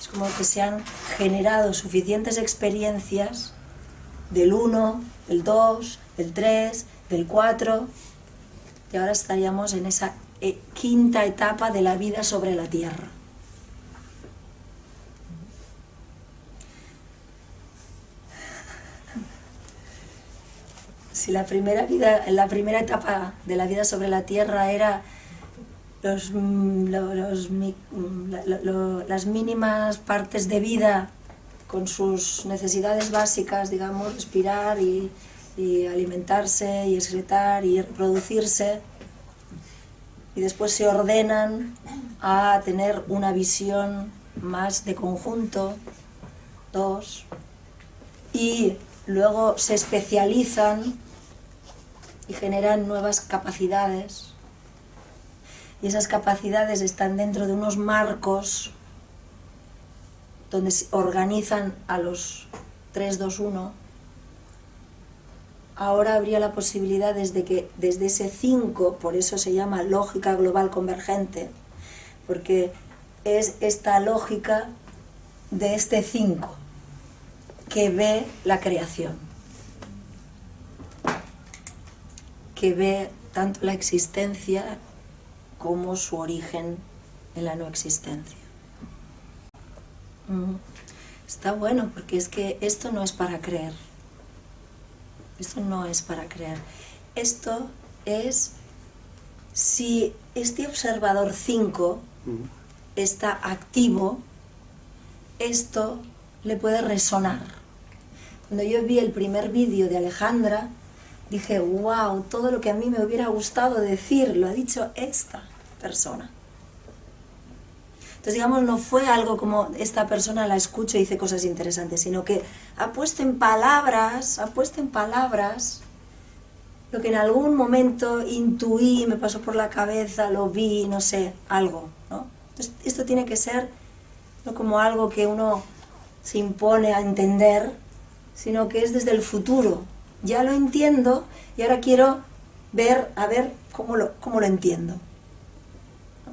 Es como que se han generado suficientes experiencias del 1, del 2, del 3, del 4, y ahora estaríamos en esa quinta etapa de la vida sobre la Tierra. Si la primera etapa de la vida sobre la Tierra era las mínimas partes de vida con sus necesidades básicas, digamos, respirar y alimentarse y excretar y reproducirse, y después se ordenan a tener una visión más de conjunto, 2, y luego se especializan y generan nuevas capacidades, y esas capacidades están dentro de unos marcos donde se organizan a los 3, 2, 1. Ahora habría la posibilidad desde ese 5, por eso se llama lógica global convergente, porque es esta lógica de este 5 que ve la creación, que ve tanto la existencia como su origen en la no existencia. Está bueno, porque es que esto no es para creer. Esto no es para creer. Esto es si este observador 5 está activo, esto le puede resonar. Cuando yo vi el primer vídeo de Alejandra, dije, wow, todo lo que a mí me hubiera gustado decir, lo ha dicho esta persona. Entonces, digamos, no fue algo como esta persona la escucho y dice cosas interesantes, sino que ha puesto en palabras lo que en algún momento intuí, me pasó por la cabeza, lo vi, no sé, algo, ¿no? Entonces, esto tiene que ser no como algo que uno se impone a entender, sino que es desde el futuro. Ya lo entiendo y ahora quiero ver, a ver cómo lo entiendo.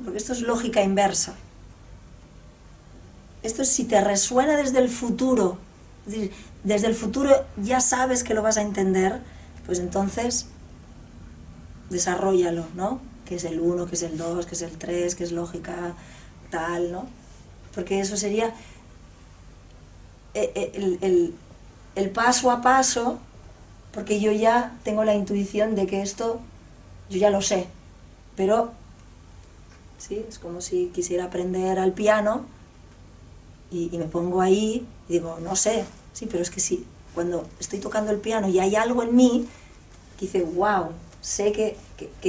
Porque esto es lógica inversa. Esto es si te resuena desde el futuro, es decir, desde el futuro ya sabes que lo vas a entender, pues entonces desarróllalo, ¿no? Que es el 1, que es el 2, que es el 3, que es lógica tal, ¿no? Porque eso sería el paso a paso, porque yo ya tengo la intuición de que esto, yo ya lo sé, pero, ¿sí? Es como si quisiera aprender al piano, y me pongo ahí y digo, no sé, sí, pero es que sí, cuando estoy tocando el piano y hay algo en mí que dice, wow, sé que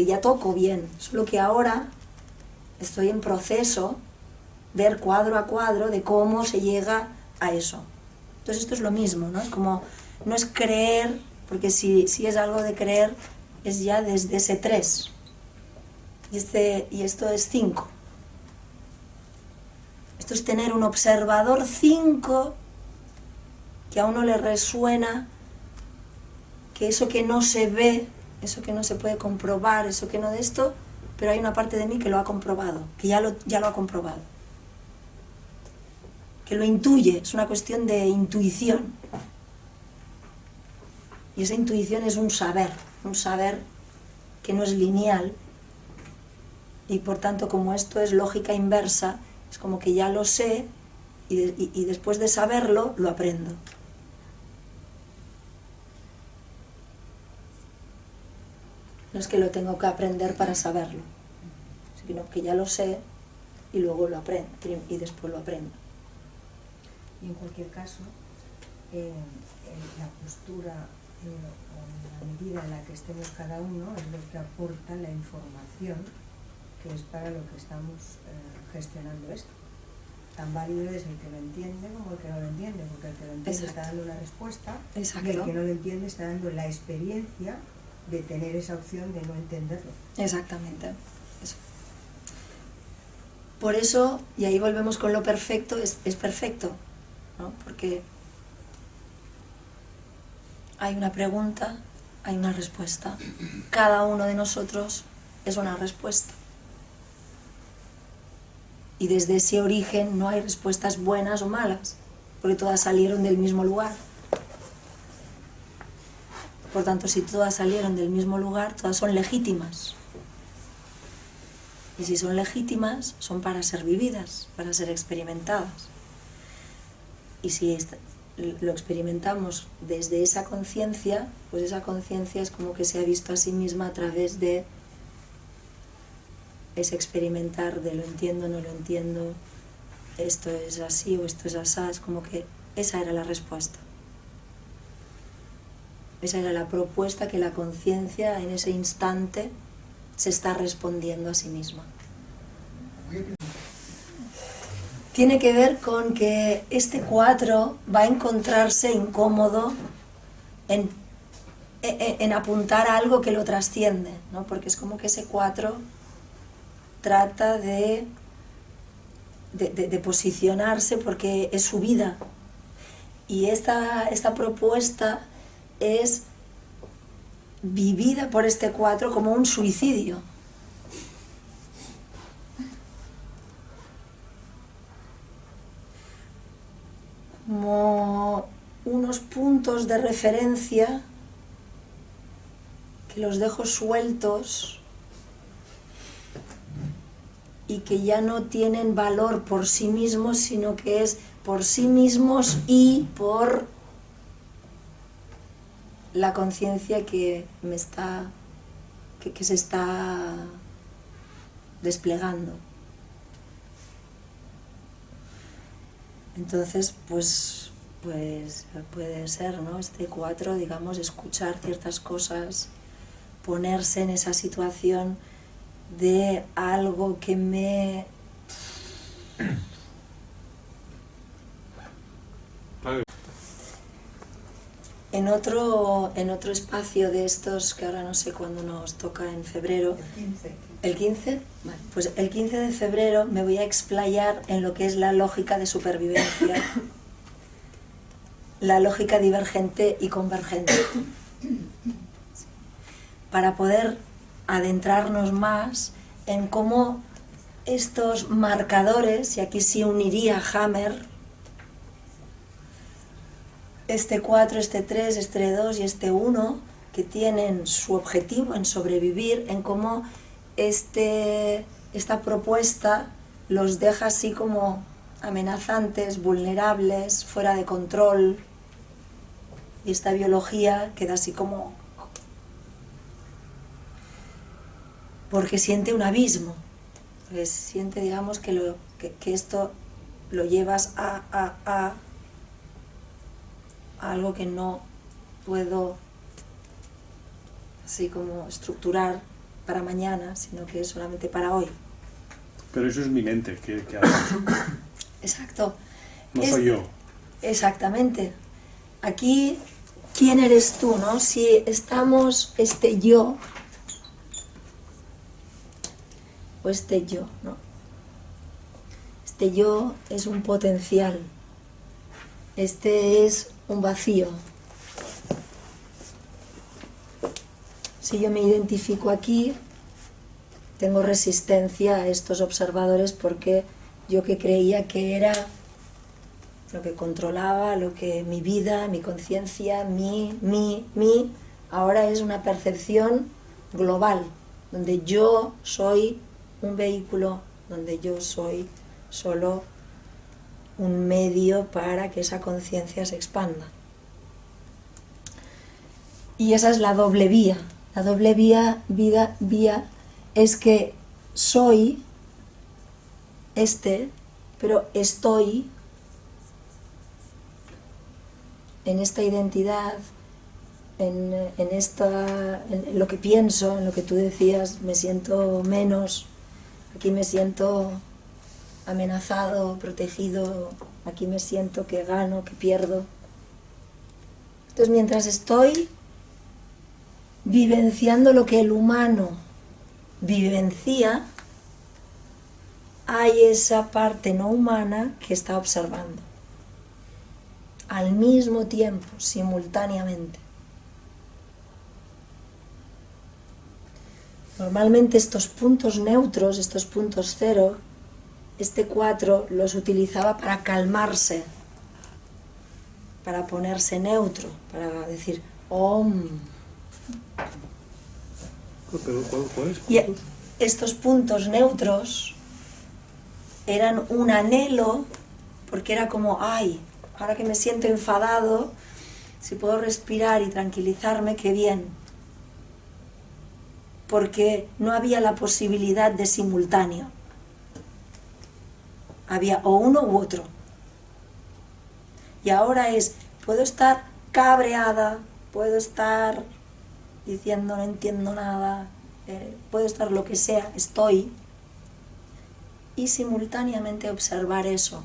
ya toco bien, solo que ahora estoy en proceso, ver cuadro a cuadro de cómo se llega a eso. Entonces esto es lo mismo, ¿no? Es como, no es creer, porque si es algo de creer, es ya desde ese 3, y esto es 5. Esto es tener un observador 5 que a uno le resuena, que eso que no se ve, eso que no se puede comprobar, eso que no de esto, pero hay una parte de mí que lo ha comprobado, que ya lo ha comprobado. Que lo intuye, es una cuestión de intuición. Y esa intuición es un saber que no es lineal, y por tanto, como esto es lógica inversa, es como que ya lo sé y después de saberlo, lo aprendo. No es que lo tengo que aprender para saberlo, sino que ya lo sé y luego lo aprendo y después lo aprendo. Y en cualquier caso, la postura o la medida en la que estemos cada uno es lo que aporta la información que es para lo que estamos gestionando esto. Tan válido es el que lo entiende como el que no lo entiende, porque el que lo entiende está dando una respuesta. Exacto. Y el que no lo entiende está dando la experiencia de tener esa opción de no entenderlo. Exactamente. Eso. Por eso, y ahí volvemos con lo perfecto, es perfecto, ¿no? Porque hay una pregunta, hay una respuesta. Cada uno de nosotros es una respuesta. Y desde ese origen no hay respuestas buenas o malas, porque todas salieron del mismo lugar. Por tanto, si todas salieron del mismo lugar, todas son legítimas. Y si son legítimas, son para ser vividas, para ser experimentadas. Y si lo experimentamos desde esa conciencia, pues esa conciencia es como que se ha visto a sí misma a través de ese experimentar de lo entiendo, no lo entiendo, esto es así o esto es así, es como que esa era la respuesta. Esa era la propuesta que la conciencia en ese instante se está respondiendo a sí misma. Tiene que ver con que este 4 va a encontrarse incómodo en apuntar a algo que lo trasciende, ¿no? Porque es como que ese 4 trata de posicionarse porque es su vida. Y esta propuesta es vivida por este 4 como un suicidio. Como unos puntos de referencia que los dejo sueltos y que ya no tienen valor por sí mismos, sino que es por sí mismos y por la conciencia que se está desplegando. Entonces, pues puede ser, ¿no? Este 4, digamos, escuchar ciertas cosas, ponerse en esa situación de algo que me... En otro espacio de estos, que ahora no sé cuándo nos toca, en febrero... ¿El 15? Vale, pues el 15 de febrero me voy a explayar en lo que es la lógica de supervivencia, la lógica divergente y convergente, para poder adentrarnos más en cómo estos marcadores, y aquí sí uniría Hammer, este 4, este 3, este 2 y este 1, que tienen su objetivo en sobrevivir, en cómo esta propuesta los deja así como amenazantes, vulnerables, fuera de control, y esta biología queda así como... porque siente un abismo, porque siente, digamos, que esto lo llevas a algo que no puedo así como estructurar para mañana, sino que es solamente para hoy. Pero eso es mi mente, que haces. Exacto. No soy yo. Exactamente. Aquí, ¿quién eres tú, no? Si estamos este yo, o este yo, ¿no? Este yo es un potencial. Este es un vacío. Si yo me identifico aquí, tengo resistencia a estos observadores porque yo que creía que era lo que controlaba, lo que mi vida, mi conciencia, ahora es una percepción global, donde yo soy un vehículo, donde yo soy solo un medio para que esa conciencia se expanda. Y esa es la doble vía. La doble vía es que soy pero estoy en esta identidad, en lo que pienso, en lo que tú decías, me siento menos, aquí me siento amenazado, protegido, aquí me siento que gano, que pierdo. Entonces, mientras estoy vivenciando lo que el humano vivencia, hay esa parte no humana que está observando al mismo tiempo, simultáneamente. Normalmente estos puntos neutros, estos puntos cero, este 4 los utilizaba para calmarse, para ponerse neutro, para decir OM. ¿Pero cuál es? estos puntos neutros eran un anhelo, porque era como, ay, ahora que me siento enfadado, si puedo respirar y tranquilizarme, qué bien. Porque no había la posibilidad de simultáneo. Había o uno u otro. Y ahora es, puedo estar cabreada, puedo estar diciendo no entiendo nada, puedo estar lo que sea, estoy, y simultáneamente observar eso.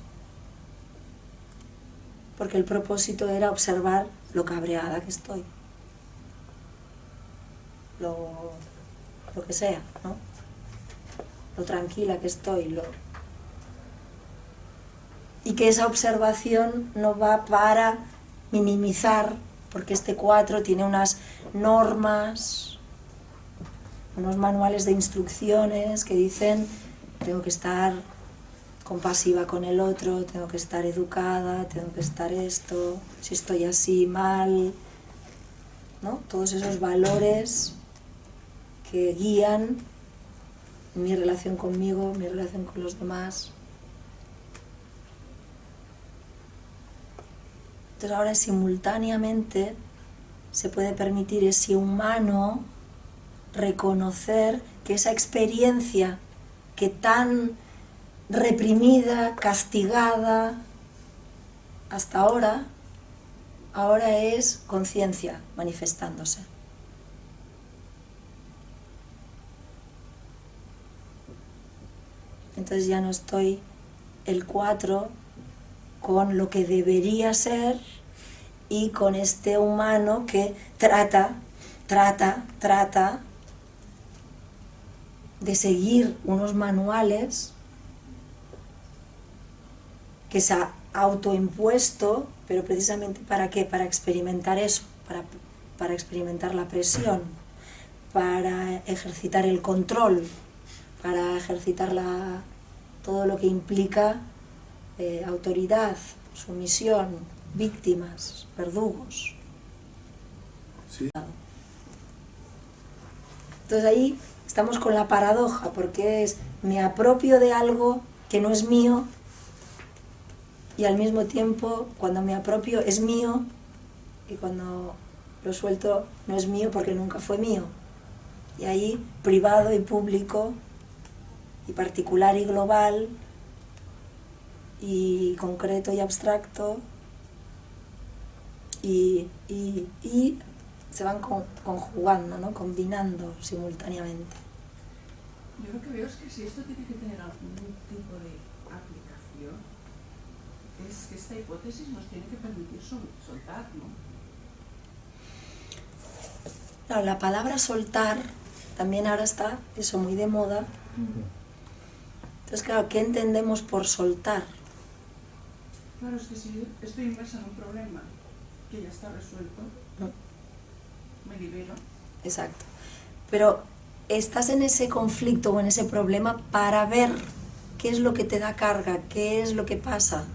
Porque el propósito era observar lo cabreada que estoy. Lo que sea, ¿no? Lo tranquila que estoy, y que esa observación no va para minimizar, porque este 4 tiene unas normas, unos manuales de instrucciones que dicen tengo que estar compasiva con el otro, tengo que estar educada, tengo que estar esto, si estoy así mal, ¿no? Todos esos valores que guían mi relación conmigo, mi relación con los demás. Entonces ahora simultáneamente se puede permitir ese humano reconocer que esa experiencia que tan reprimida, castigada hasta ahora es conciencia manifestándose. Entonces ya no estoy el 4 con lo que debería ser y con este humano que trata de seguir unos manuales que se ha autoimpuesto, pero precisamente ¿para qué? Para experimentar eso, para experimentar la presión, para ejercitar el control, para ejercitar todo lo que implica autoridad, sumisión, víctimas, verdugos. Sí. Entonces ahí estamos con la paradoja, porque es me apropio de algo que no es mío y al mismo tiempo cuando me apropio es mío y cuando lo suelto no es mío porque nunca fue mío. Y ahí privado y público y particular y global y concreto y abstracto y se van conjugando, ¿no? Combinando simultáneamente. Yo lo que veo es que si esto tiene que tener algún tipo de aplicación, es que esta hipótesis nos tiene que permitir soltar, ¿no? Claro, la palabra soltar también ahora está eso muy de moda. Entonces, claro, ¿qué entendemos por soltar? Claro, es que si estoy inmersa en un problema que ya está resuelto, me libero. Exacto. Pero estás en ese conflicto o en ese problema para ver qué es lo que te da carga, qué es lo que pasa.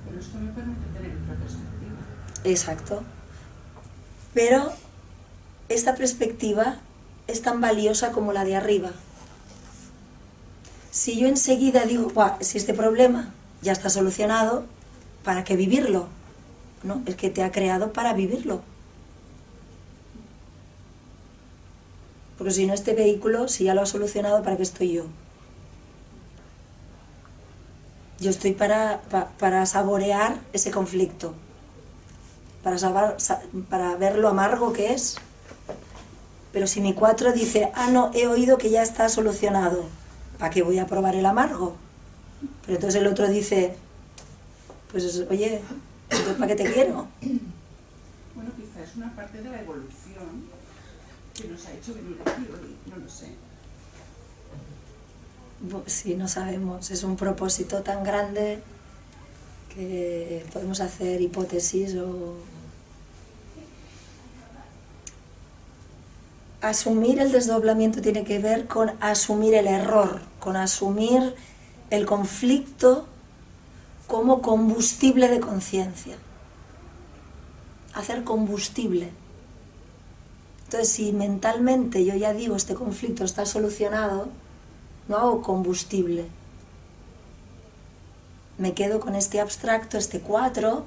Pero esto me permite tener otra perspectiva. Exacto. Pero esta perspectiva es tan valiosa como la de arriba. Si yo enseguida digo, si este problema ya está solucionado, ¿para qué vivirlo? No, es que te ha creado para vivirlo. Porque si no, este vehículo, si ya lo ha solucionado, ¿para qué estoy yo? Yo estoy para saborear ese conflicto, para ver lo amargo que es. Pero si mi 4 dice, no, he oído que ya está solucionado, ¿para qué voy a probar el amargo? Pero entonces el otro dice, pues oye, entonces ¿para qué te quiero? Bueno, quizá es una parte de la evolución que nos ha hecho venir aquí hoy, no lo sé. Sí, no sabemos, es un propósito tan grande que podemos hacer hipótesis o... Asumir el desdoblamiento tiene que ver con asumir el error, con asumir el conflicto como combustible de conciencia. Hacer combustible Entonces, si mentalmente yo ya digo este conflicto está solucionado, no hago combustible. Me quedo con este abstracto, este 4,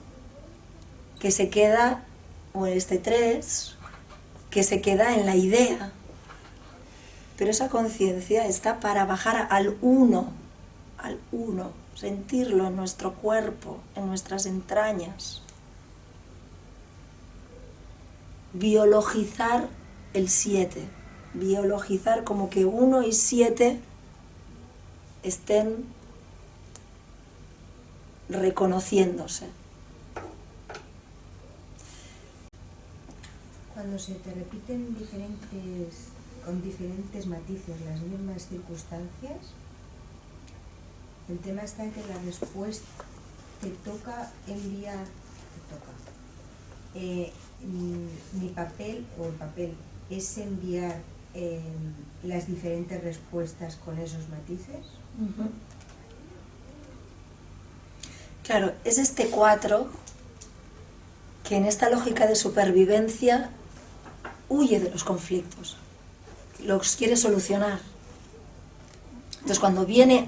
que se queda, o este 3, que se queda en la idea. Pero esa conciencia está para bajar al 1, sentirlo en nuestro cuerpo, en nuestras entrañas. Biologizar el 7, biologizar como que 1 y 7 estén reconociéndose. Cuando se te repiten con diferentes matices las mismas circunstancias, el tema está en que la respuesta te toca enviar, mi papel o el papel es enviar las diferentes respuestas con esos matices. Claro, es este 4 que en esta lógica de supervivencia huye de los conflictos, los quiere solucionar. Entonces cuando viene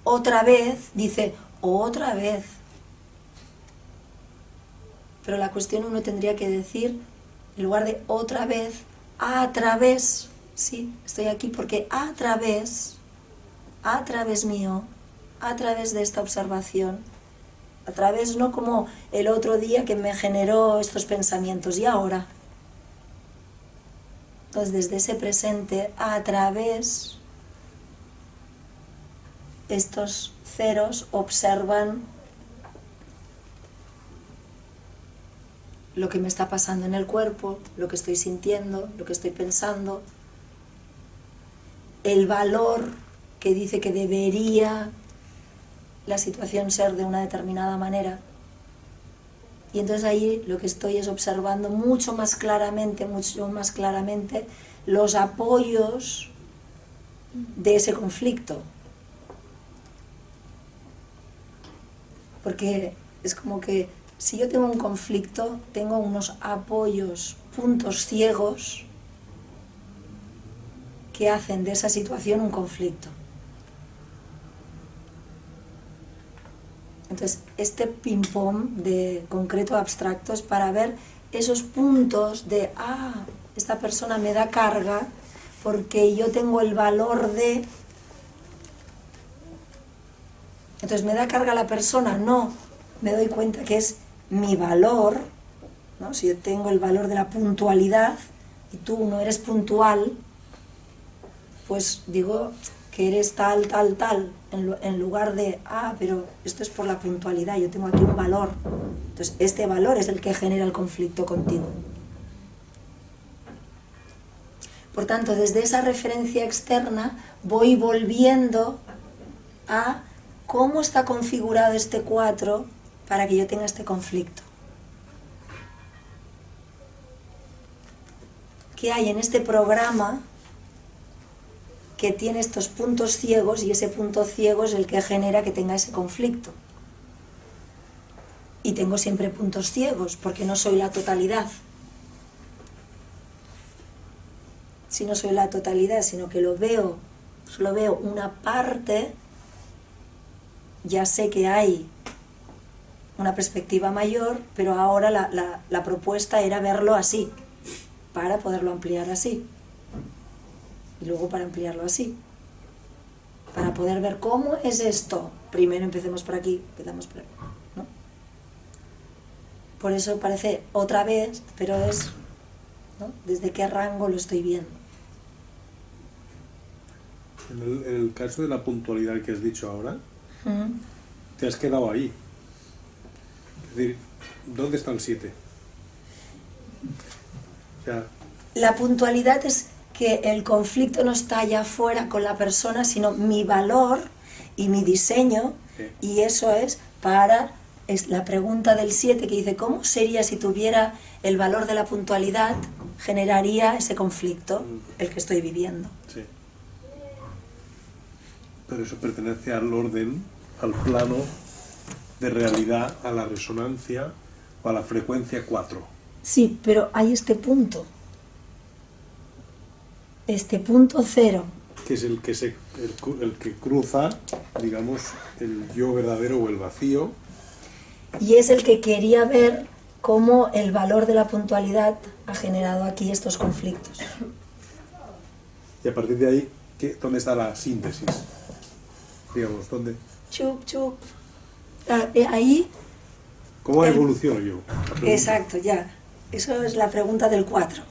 otra vez, dice otra vez. Pero la cuestión uno tendría que decir, en lugar de otra vez, a través, sí, estoy aquí porque a través mío, a través de esta observación, a través no como el otro día que me generó estos pensamientos, y ahora. Entonces desde ese presente, a través, estos ceros observan lo que me está pasando en el cuerpo, lo que estoy sintiendo, lo que estoy pensando, el valor que dice que debería la situación ser de una determinada manera. Y entonces ahí lo que estoy es observando mucho más claramente los apoyos de ese conflicto. Porque es como que si yo tengo un conflicto, tengo unos apoyos, puntos ciegos que hacen de esa situación un conflicto. Entonces, este ping-pong de concreto a abstracto es para ver esos puntos de, esta persona me da carga porque yo tengo el valor de... Entonces, ¿me da carga la persona? No, me doy cuenta que es mi valor, ¿no? Si yo tengo el valor de la puntualidad y tú no eres puntual, pues digo que eres tal, en lugar de, pero esto es por la puntualidad, yo tengo aquí un valor. Entonces, este valor es el que genera el conflicto contigo. Por tanto, desde esa referencia externa voy volviendo a cómo está configurado este 4 para que yo tenga este conflicto. ¿Qué hay en este programa que tiene estos puntos ciegos y ese punto ciego es el que genera que tenga ese conflicto? Y tengo siempre puntos ciegos porque no soy la totalidad. Si no soy la totalidad, sino que solo veo una parte, ya sé que hay una perspectiva mayor, pero ahora la propuesta era verlo así, para poderlo ampliar así. Y luego para ampliarlo así. Para poder ver cómo es esto. Primero empecemos por aquí, empezamos por aquí, ¿no? Por eso parece otra vez, pero es, ¿no? ¿Desde qué rango lo estoy viendo? En el caso de la puntualidad que has dicho ahora, te has quedado ahí. Es decir, ¿dónde está el 7? O sea, la puntualidad es que el conflicto no está allá afuera con la persona, sino mi valor y mi diseño, y eso es la pregunta del 7 que dice, ¿cómo sería si tuviera el valor de la puntualidad? Generaría ese conflicto, el que estoy viviendo. sí. Pero eso pertenece al orden, al plano de realidad, a la resonancia o a la frecuencia 4. Sí, pero hay este punto. este punto cero, que es el que cruza, digamos, el yo verdadero o el vacío. y es el que quería ver cómo el valor de la puntualidad ha generado aquí estos conflictos. Y a partir de ahí, ¿dónde está la síntesis? Digamos, ¿dónde? Chup, chup. Ahí, ¿Cómo evoluciono yo? exacto, ya. Eso es la pregunta del 4,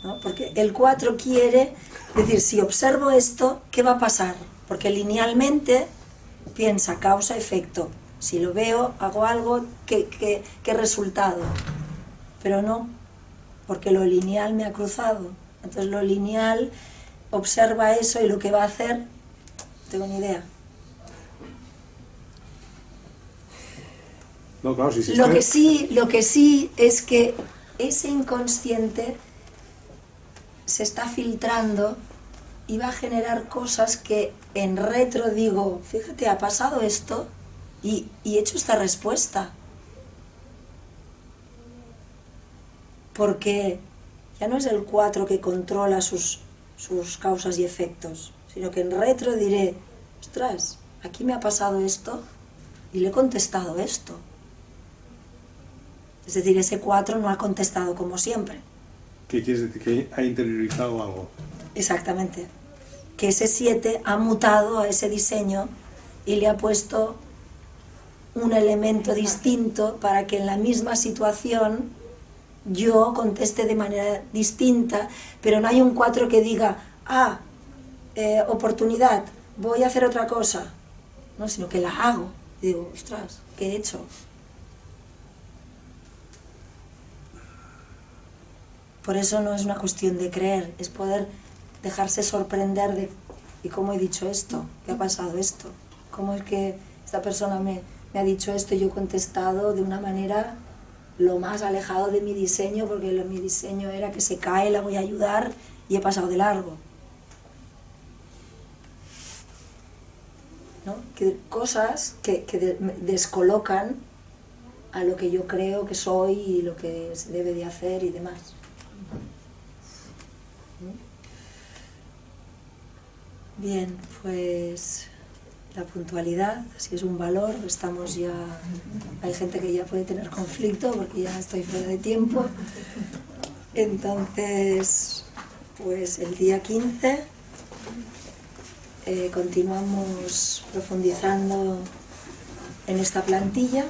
¿no? Porque el 4 quiere decir, si observo esto, ¿qué va a pasar? Porque linealmente piensa causa-efecto. Si lo veo, hago algo, ¿qué resultado? Pero no, porque lo lineal me ha cruzado. Entonces lo lineal observa eso y lo que va a hacer, no tengo ni idea. No, claro, si Lo que sí es que ese inconsciente se está filtrando y va a generar cosas que en retro digo, fíjate, ha pasado esto y he hecho esta respuesta. Porque ya no es el 4 que controla sus causas y efectos, sino que en retro diré, ostras, aquí me ha pasado esto y le he contestado esto. Es decir, ese 4 no ha contestado como siempre. ¿Qué quieres decir? Que ha interiorizado algo. Exactamente. Que ese 7 ha mutado a ese diseño y le ha puesto un elemento distinto para que en la misma situación yo conteste de manera distinta, pero no hay un 4 que diga, oportunidad, voy a hacer otra cosa, no, sino que la hago. Y digo, ostras, ¿qué he hecho? Por eso no es una cuestión de creer, es poder dejarse sorprender de ¿y cómo he dicho esto? ¿Qué ha pasado esto? ¿Cómo es que esta persona me ha dicho esto y yo he contestado de una manera lo más alejado de mi diseño, porque mi diseño era que se cae, la voy a ayudar y he pasado de largo? ¿No? Que cosas que descolocan a lo que yo creo que soy y lo que se debe de hacer y demás. Bien, pues la puntualidad, si es un valor, estamos ya, hay gente que ya puede tener conflicto porque ya estoy fuera de tiempo. Entonces, pues el día 15 continuamos profundizando en esta plantilla.